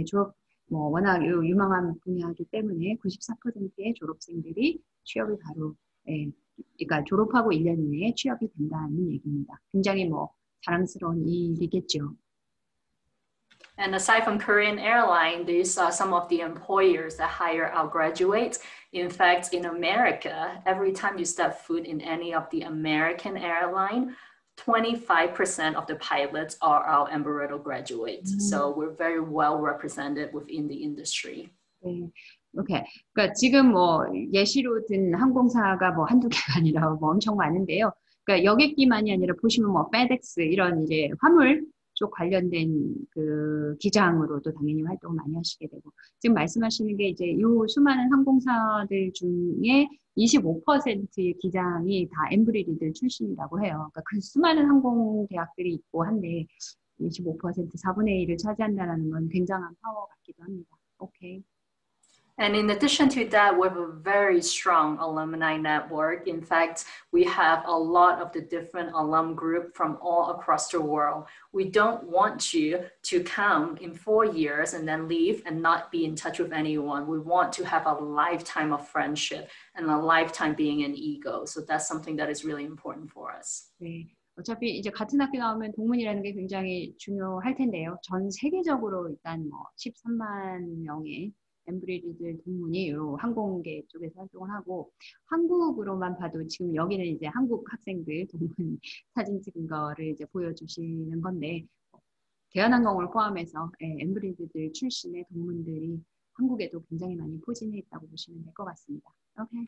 졸업 뭐 워낙 유망한 분야이기 때문에 94%의 졸업생들이 취업이 바로 그러니까 졸업하고 1년 이내에 취업이 된다는 얘기입니다. 굉장히 뭐 자랑스러운 일이겠죠. And aside from Korean Airlines, these are some of the employers that hire our graduates. In fact, in America, every time you step foot in any of the American airline, 25% of the pilots are our Embry-Riddle graduates. So we're very well represented within the industry. 네, 오케이. 그러니까 지금 뭐 예시로 든 항공사가 뭐 한두 개가 아니라 뭐 엄청 많은데요. 그러니까 여객기만이 아니라 보시면 뭐 FedEx 이런 이제 화물 쪽 관련된 그 기장으로도 당연히 활동을 많이 하시게 되고 지금 말씀하시는 게 이제 이 수많은 항공사들 중에 25%의 기장이 다 엠브리리들 출신이라고 해요. 그러니까 그 수많은 항공대학들이 있고 한데 25% 4분의 1을 차지한다는 건 굉장한 파워 같기도 합니다. 오케이. And in addition to that, we have a very strong alumni network. In fact, we have a lot of the different alum group from all across the world. We don't want you to come in 4 years and then leave and not be in touch with anyone. We want to have a lifetime of friendship and a lifetime being an ego. So that's something that is really important for us. 네. 어차피 이제 같은 학교 나오면 동문이라는 게 굉장히 중요할 텐데요. 전 세계적으로 일단 뭐 13만 명의 엠브리리들 동문이 항공계 쪽에서 활동을 하고 한국으로만 봐도 지금 여기는 이제 한국 학생들 동문 사진 찍은 거를 이제 보여주시는 건데 대한항공을 포함해서 엠브리리들 출신의 동문들이 한국에도 굉장히 많이 포진해 있다고 보시면 될 것 같습니다. Okay.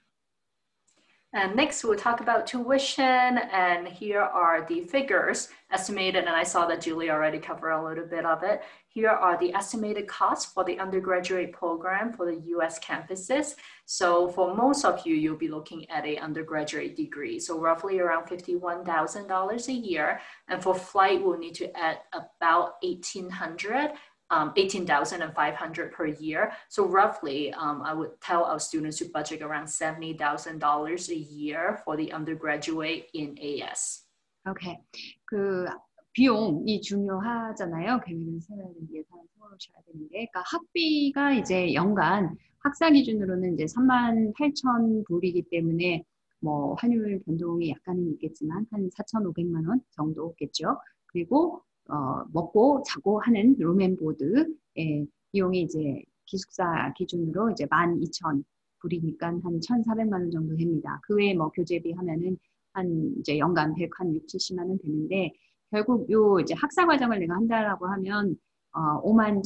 And next we'll talk about tuition, and here are the figures estimated, and I saw that Julie already covered a little bit of it. Here are the estimated costs for the undergraduate program for the US campuses. So for most of you, you'll be looking at an undergraduate degree. So roughly around $51,000 a year. And for flight, we'll need to add about $18,500 per year. So roughly, I would tell our students to budget around $70,000 a year for the undergraduate in AS. Okay. 그 비용이 중요하잖아요. 계획을 세워야 되는 예산을 세워셔야 되는데, 그러니까 학비가 이제 연간 학사 기준으로는 이제 38,000불이기 때문에 뭐 환율 변동이 약간은 있겠지만 한 4,500만 원 정도겠죠. 그리고 먹고 자고 하는 룸앤보드의 비용이 이제 기숙사 기준으로 이제 12,000불이니까 한 1,400만 원 정도 됩니다. 그 외에 뭐 교재비 하면은 한 이제 연간 100, 70만 원 되는데 결국 요 이제 학사 과정을 내가 한다라고 하면 5만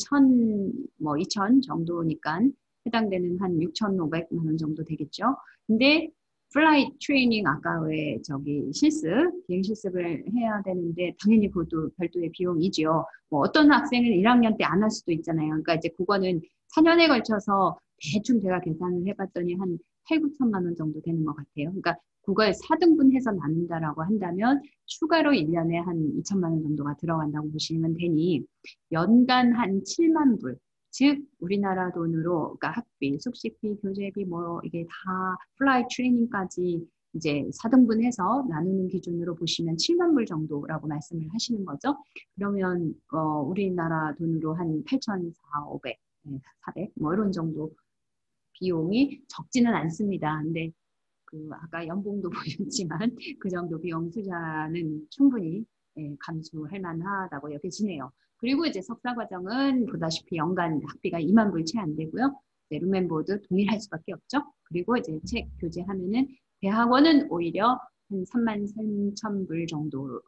2천 정도니까 해당되는 한 6,500만 원 정도 되겠죠. 근데 플라이트 트레이닝 아까 왜 저기 비행 실습을 해야 되는데 당연히 그것도 별도의 비용이지요. 뭐 어떤 학생은 1학년 때 안 할 수도 있잖아요. 그러니까 이제 그거는 4년에 걸쳐서 대충 제가 계산을 해봤더니 한 8, 9천만 원 정도 되는 것 같아요. 그러니까 그걸 4등분해서 나눈다라고 한다면 추가로 1년에 한 2천만 원 정도가 들어간다고 보시면 되니 연간 한 7만 불. 즉 우리나라 돈으로 그러니까 학비, 숙식비, 교재비 뭐 이게 다 플라이 트레이닝까지 이제 4등분해서 나누는 기준으로 보시면 7만 불 정도라고 말씀을 하시는 거죠. 그러면 우리나라 돈으로 한 8,400, 400 뭐 이런 정도 비용이 적지는 않습니다. 근데 그 아까 연봉도 보셨지만 그 정도 비용 투자는 충분히 감수할 만하다고 여겨지네요. 그리고 이제 석사 과정은 보다시피 연간 학비가 2만 불 채 안 되고요. 룸앤보드 동일할 수밖에 없죠. 그리고 이제 책 교재하면은 대학원은 오히려 한 3만 3천 불 정도로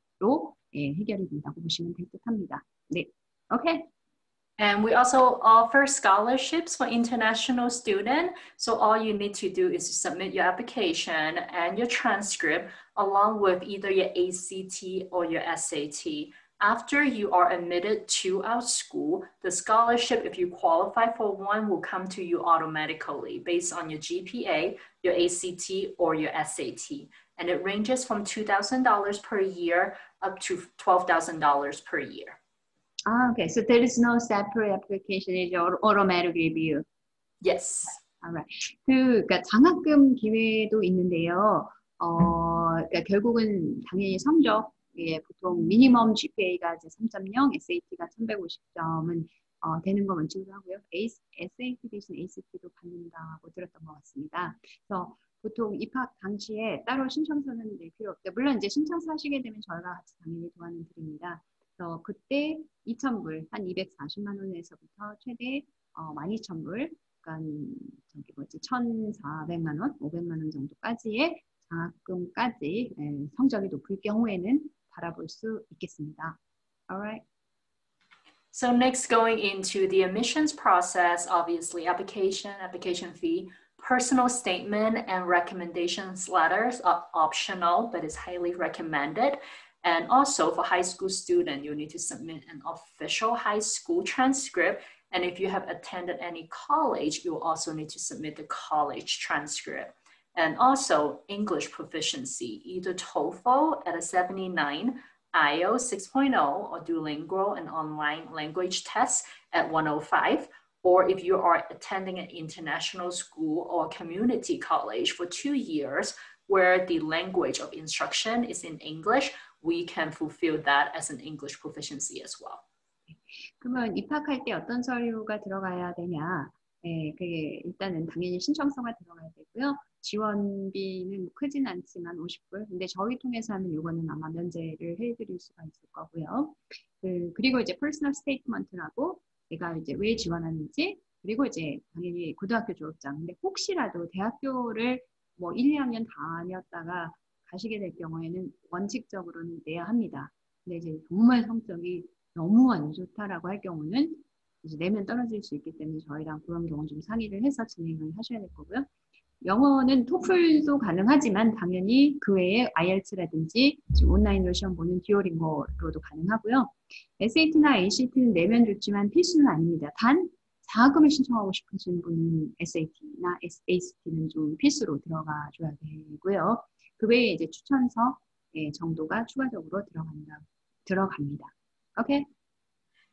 해결이 된다고 보시면 될 듯합니다. 네, 오케이. And we also offer scholarships for international students. So all you need to do is to submit your application and your transcript along with either your ACT or your SAT. After you are admitted to our school, the scholarship, if you qualify for one, will come to you automatically based on your GPA, your ACT, or your SAT. And it ranges from $2,000 per year up to $12,000 per year. Okay, so there is no separate application, it's automatic review. Yes. All right. 그러니까 장학금 기회도 있는데요. 그러니까 결국은 당연히 성적, 보통 미니멈 GPA가 이제 3.0, SAT가 1,150점은 되는 거 원칙으로 하고요. SAT 대신 ACT도 받는다고 들었던 것 같습니다. 그래서 보통 입학 당시에 따로 신청서는 낼 필요 없고, 물론 이제 신청서 하시게 되면 저희가 같이 당연히 도와는 드립니다. 그래서 그때 2,000불, 한 240만 원에서부터 최대 12,000불, 그러니까 저기 뭐지 1,400만 원, 500만 원 정도까지의 장학금까지 성적이 높을 경우에는 바라볼 수 있겠습니다. Alright. So next, going into the admissions process, obviously application fee, personal statement and recommendations letters are optional, but is highly recommended. And also for high school student, you need to submit an official high school transcript. And if you have attended any college, you will also need to submit the college transcript. And also English proficiency, either TOEFL at a 79, IELTS 6.0, or Duolingo, an online language test at 105. Or if you are attending an international school or community college for 2 years, where the language of instruction is in English, we can fulfill that as an English proficiency as well. 그러면 입학할 때 어떤 서류가 들어가야 되냐? 그게 일단은 당연히 신청서가 들어가야 되고요. 지원비는 크진 않지만 50불. 근데 저희 통해서 하면 이거는 아마 면제를 해드릴 수가 있을 거고요. 그리고 이제 퍼스널 스테이트먼트라고 내가 이제 왜 지원하는지, 그리고 이제 당연히 고등학교 졸업장. 근데 혹시라도 대학교를 뭐 1, 2학년 다녔다가 가시게 될 경우에는 원칙적으로는 내야 합니다. 근데 이제 정말 성적이 너무 안 좋다라고 할 경우는 이제 내면 떨어질 수 있기 때문에 저희랑 그런 경우 좀 상의를 해서 진행을 하셔야 될 거고요. 영어는 토플도 가능하지만 당연히 그 외에 IELTS라든지 지금 온라인으로 시험 보는 듀오링고로도 가능하고요. SAT나 ACT는 내면 좋지만 필수는 아닙니다. 단 장학금을 신청하고 싶으신 분은 SAT나 ACT는 좀 필수로 들어가 줘야 되고요. 그 외에 이제 추천서 정도가 추가적으로 들어갑니다. Okay?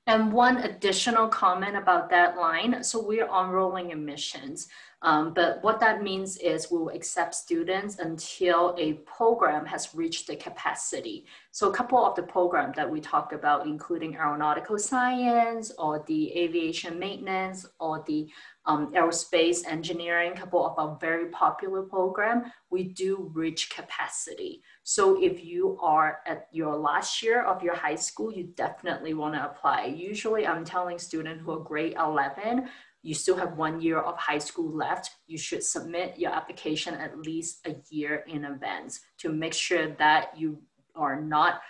And one additional comment about that line. So we're on rolling admissions. But what that means is we will accept students until a program has reached the capacity. So a couple of the programs that we talked about, including aeronautical science or the aviation maintenance or the aerospace engineering, couple of our very popular program, we do reach capacity. So if you are at your last year of your high school, you definitely want to apply. Usually I'm telling students who are grade 11, you still have 1 year of high school left. You should submit your application at least a year in advance to make sure that you are not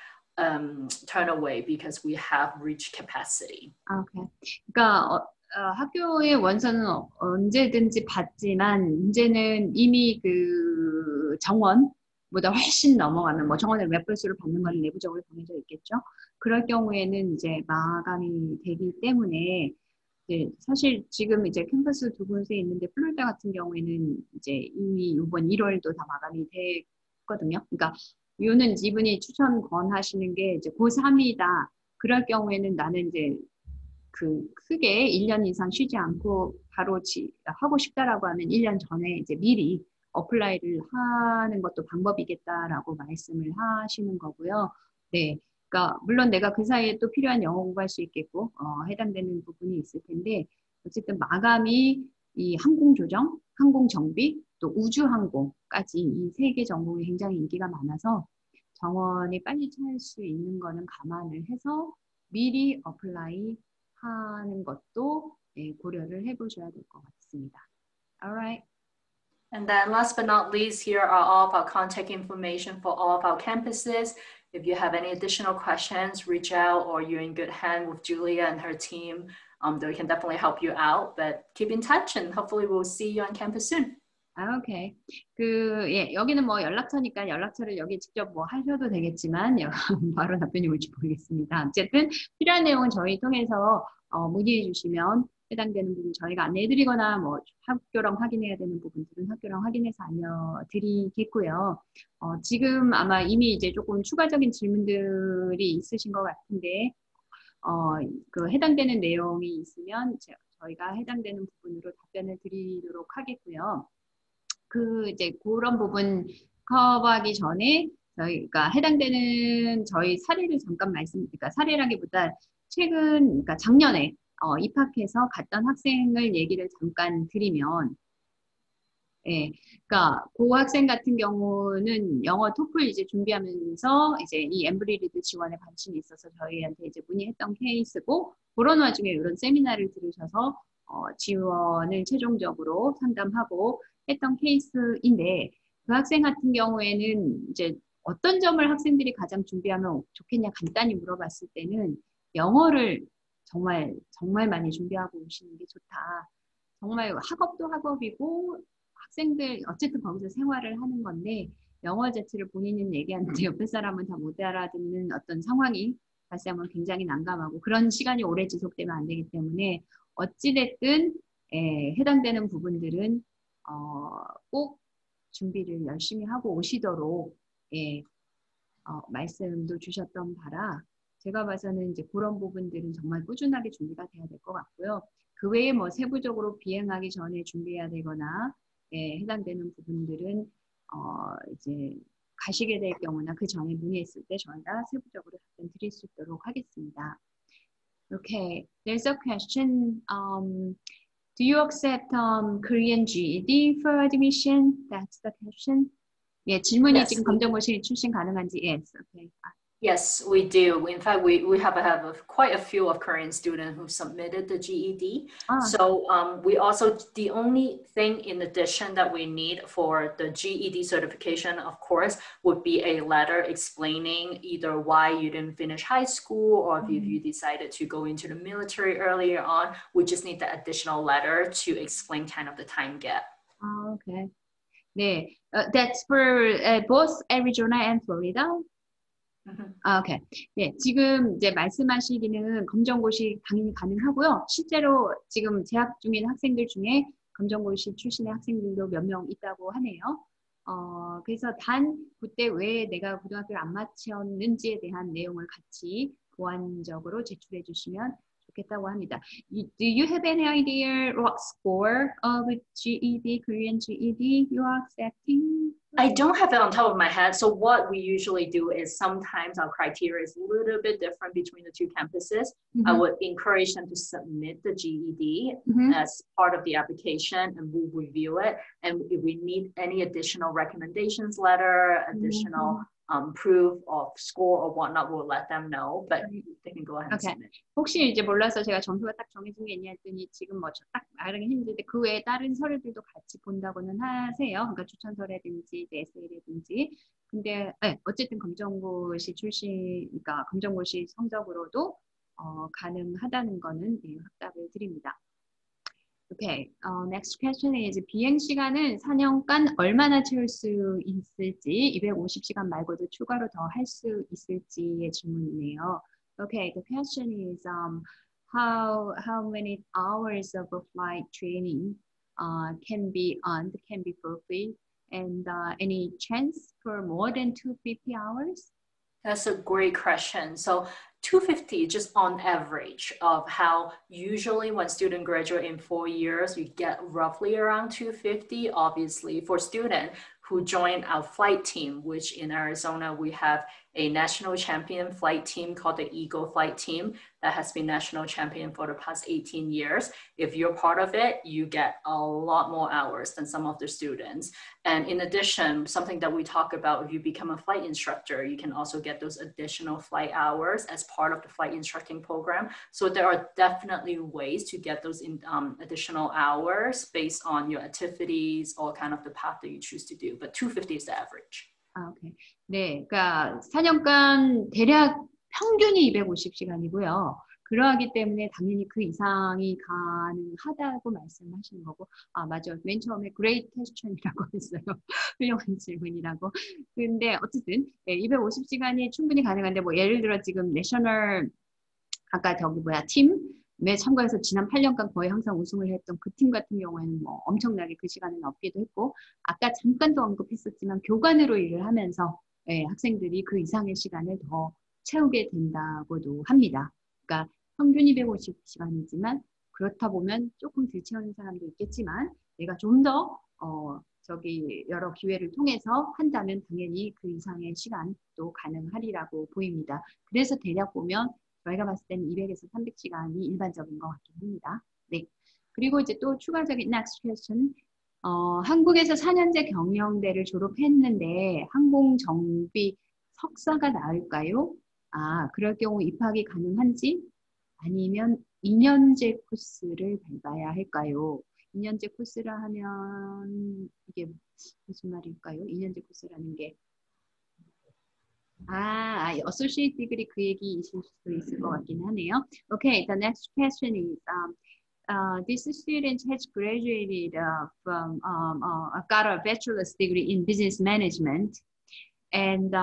turned away because we have reached capacity. Okay. 그러니까 학교의 원서는 언제든지 받지만 문제는 이미 그 정원보다 훨씬 넘어가면 뭐 정원을 몇 배수를 받는 건 내부적으로 정해져 있겠죠. 그럴 경우에는 이제 마감이 되기 때문에 네, 사실 지금 이제 캠퍼스 두 군데 있는데 플로리다 같은 경우에는 이제 이미 이번 1월도 다 마감이 됐거든요. 그러니까 이유는 이분이 추천 권하시는 게 이제 고3이다. 그럴 경우에는 나는 이제 그 크게 1년 이상 쉬지 않고 바로 하고 싶다라고 하면 1년 전에 이제 미리 어플라이를 하는 것도 방법이겠다라고 말씀을 하시는 거고요. 네. 그러니까 물론 내가 그 사이에 또 필요한 영어 공부할 수 있겠고 해당되는 부분이 있을 텐데 어쨌든 마감이 이 항공조정, 항공정비, 또 우주항공까지 이 세 개 전공이 굉장히 인기가 많아서 정원이 빨리 찾을 수 있는 거는 감안을 해서 미리 어플라이 하는 것도 고려를 해보셔야 될 것 같습니다. Alright. And then last but not least, here are all of our contact information for all of our campuses. If you have any additional questions, reach out or you're in good hand with Julia and her team. They can definitely help you out, but keep in touch and hopefully we'll see you on campus soon. 오케이. 여기는 뭐 연락처니까 연락처를 여기 직접 뭐 하셔도 되겠지만 바로 답변이 올지 모르겠습니다. 어쨌든 필요한 내용은 저희 통해서 문의해 주시면 해당되는 부분 저희가 안내해드리거나 뭐 학교랑 확인해야 되는 부분들은 학교랑 확인해서 알려드리겠고요. 지금 아마 이미 이제 조금 추가적인 질문들이 있으신 것 같은데 그 해당되는 내용이 있으면 저희가 해당되는 부분으로 답변을 드리도록 하겠고요. 이제 그런 부분 커버하기 전에 저희가 해당되는 저희 사례를 잠깐 그러니까 사례라기보다 그러니까 작년에 입학해서 갔던 학생을 얘기를 잠깐 드리면, 그러니까 그 학생 같은 경우는 영어 토플 이제 준비하면서 이제 이 엠브리 리드 지원에 관심이 있어서 저희한테 이제 문의했던 케이스고, 그런 와중에 이런 세미나를 들으셔서 지원을 최종적으로 상담하고 했던 케이스인데, 그 학생 같은 경우에는 이제 어떤 점을 학생들이 가장 준비하면 좋겠냐 간단히 물어봤을 때는 영어를 정말 많이 준비하고 오시는 게 좋다. 정말 학업도 학업이고 학생들 어쨌든 거기서 생활을 하는 건데 영어 자체를 본인은 얘기하는데 옆에 사람은 다 못 알아듣는 어떤 상황이 발생하면 굉장히 난감하고 그런 시간이 오래 지속되면 안 되기 때문에 어찌됐든 해당되는 부분들은 꼭 준비를 열심히 하고 오시도록 말씀도 주셨던 바라 제가 봐서는 이제 그런 부분들은 정말 꾸준하게 준비가 돼야 될 것 같고요. 그 외에 뭐 세부적으로 비행하기 전에 준비해야 되거나 해당되는 부분들은 이제 가시게 될 경우나 그 전에 문의했을 때 저희가 세부적으로 답변 드릴 수 있도록 하겠습니다. Okay, there's a question. Do you accept Korean GED for admission? That's the question. 예, 질문이 Yes. 지금 검정고시 출신 가능한지. Yes, okay. Yes, we do. In fact, we have quite a few of Korean students who submitted the GED. So we also, the only thing in addition that we need for the GED certification, of course, would be a letter explaining either why you didn't finish high school or if you decided to go into the military earlier on. We just need the additional letter to explain kind of the time gap. Okay. 네, that's for both Arizona and Florida. 오케이. 예, 지금 이제 말씀하시기는 검정고시 당연히 가능하고요. 실제로 지금 재학 중인 학생들 중에 검정고시 출신의 학생들도 몇 명 있다고 하네요. 그래서 단 그때 왜 내가 고등학교를 안 마쳤는지에 대한 내용을 같이 보완적으로 제출해 주시면 좋겠다고 합니다. Do you have any idea what score of GED, Korean GED you are accepting? I don't have it on top of my head. So what we usually do is sometimes our criteria is a little bit different between the two campuses. I would encourage them to submit the GED as part of the application, and we'll review it. And if we need any additional recommendations letter, additional proof of score or whatnot, we'll let them know, but they can go ahead and submit. 혹시 이제 몰라서 제가 점수가 딱 정해진 게 있냐 했더니 지금 뭐 딱 말하기 힘든데 그 외에 다른 서류들도 같이 본다고는 하세요. 그러니까 추천서라든지 에세이라든지. 근데 네, 어쨌든 검정고시 출신, 그러니까 검정고시 성적으로도 가능하다는 거는 네, 확답을 드립니다. Okay, next question is 비행 시간은 4년간 얼마나 채울 수 있을지, 250시간 말고도 추가로 더 할 수 있을지의 질문이네요. Okay, the question is how many hours of a flight training can be fulfilled, and any chance for more than 250 hours? That's a great question. So 250 just on average of how usually when students graduate in 4 years, you get roughly around 250. Obviously, for students who join our flight team, which in Arizona, we have a national champion flight team called the Eagle Flight Team that has been national champion for the past 18 years. If you're part of it, you get a lot more hours than some of the students. And in addition, something that we talk about, if you become a flight instructor, you can also get those additional flight hours as part of the flight instructing program. So there are definitely ways to get those additional hours based on your activities or kind of the path that you choose to do. But 250 is the average. 오케이. 네, 그러니까 4년간 대략 평균이 250시간이고요. 그러하기 때문에 당연히 그 이상이 가능하다고 말씀하시는 거고, 아 맞아, 맨 처음에 great question이라고 했어요. 훌륭한 질문이라고. 근데 어쨌든 250시간이 충분히 가능한데, 뭐 예를 들어 지금 내셔널 아까 팀에 참가해서 지난 8년간 거의 항상 우승을 했던 그 팀 같은 경우에는 뭐 엄청나게 그 시간을 넘기도 했고, 아까 잠깐도 언급했었지만 교관으로 일을 하면서 학생들이 그 이상의 시간을 더 채우게 된다고도 합니다. 그러니까 평균이 150시간이지만 그렇다 보면 조금 덜 채우는 사람도 있겠지만 내가 좀 더 여러 기회를 통해서 한다면 당연히 그 이상의 시간도 가능하리라고 보입니다. 그래서 대략 보면 저희가 봤을 때는 200에서 300시간이 일반적인 것 같긴 합니다. 네. 그리고 이제 또 추가적인 next question. 한국에서 4년제 경영대를 졸업했는데 항공정비 석사가 나을까요? 아, 그럴 경우 입학이 가능한지 아니면 2년제 코스를 밟아야 할까요? 2년제 코스라 하면 이게 무슨 말일까요? 2년제 코스라는 게 associate degree 그 얘기이실 수도 있을 것 같긴 하네요. Okay, the next question is this student has graduated got a bachelor's degree in business management, and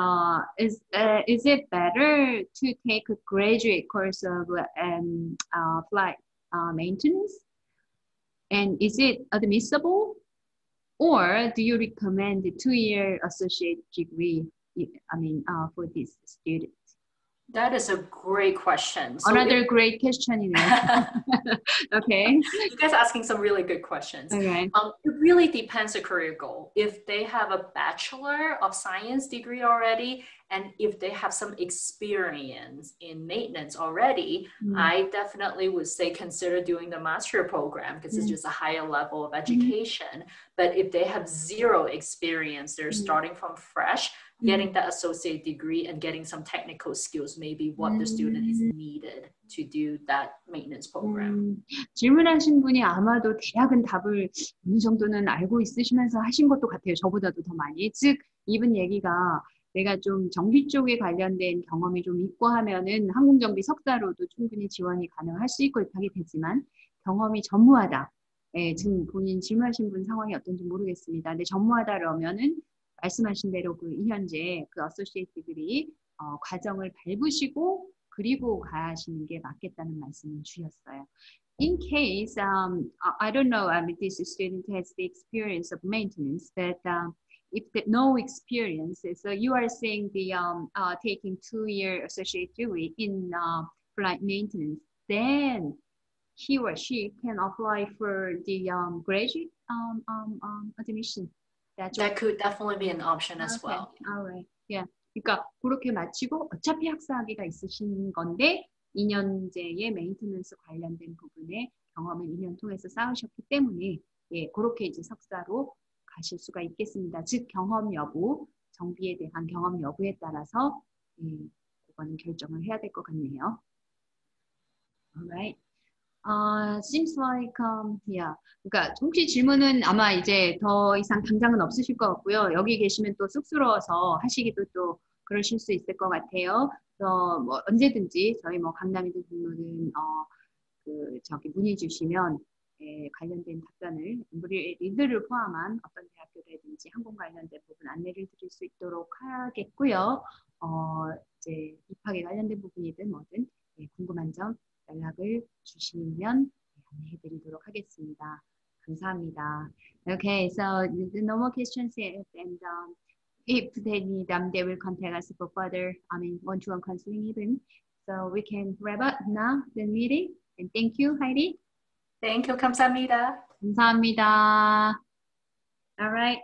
is it better to take a graduate course of flight maintenance, and is it admissible, or do you recommend the 2-year associate degree? For this student. That is a great question. So Another great question. Okay. You guys are asking some really good questions. Okay. It really depends the career goal. If they have a Bachelor of Science degree already, and if they have some experience in maintenance already, I definitely would say consider doing the master program because it's just a higher level of education. But if they have zero experience, they're starting from fresh, getting that associate degree and getting some technical skills, maybe what the student is needed to do that maintenance program. 질문하신 분이 아마도 대략은 답을 어느 정도는 알고 있으시면서 하신 것도 같아요. 저보다도 더 많이. 즉, 이분 얘기가 내가 좀 정비 쪽에 관련된 경험이 좀 있고 하면은 항공정비 석사로도 충분히 지원이 가능할 수 있고 입학이 되지만 경험이 전무하다. 지금 본인 질문하신 분 상황이 어떤지 모르겠습니다. 근데 전무하다 그러면은 말씀하신 대로 그 2년제 그 어소시에이트 디그리 과정을 밟으시고 그리고 가시는 게 맞겠다는 말씀을 주셨어요. In case, I don't know, this student has the experience of maintenance, but if no experience, so you are saying the taking 2-year associate degree in flight maintenance, then he or she can apply for the graduate admission. That could definitely be an option as Okay. well. Alright. Yeah. 그러니까 그렇게 마치고 어차피 학사학위가 있으신 건데 2년제의 메인테넌스 관련된 부분에 경험을 2년 통해서 쌓으셨기 때문에 예, 그렇게 이제 석사로 가실 수가 있겠습니다. 즉 경험 여부, 정비에 대한 경험 여부에 따라서 예, 그거는 결정을 해야 될 것 같네요. Alright. Seems like, yeah. 그러니까 혹시 질문은 아마 이제 더 이상 당장은 없으실 것 같고요. 여기 계시면 또 쑥스러워서 하시기도 또 그러실 수 있을 것 같아요. 그래서 뭐 언제든지 저희 뭐 강남이든 분모든 그 저기 문의 주시면 예, 관련된 답변을 우리 리드를 포함한 어떤 대학교라든지 항공 관련된 부분 안내를 드릴 수 있도록 하겠고요. 이제 입학에 관련된 부분이든 뭐든 예, 궁금한 점 연락을 주시면 안내해드리도록 하겠습니다. 감사합니다. Okay, so the no more questions yet, and if they need them, they will contact us for further, one-to-one counseling even. So we can wrap up now the meeting. And thank you, Heidi. Thank you. 감사합니다. 감사합니다. All right.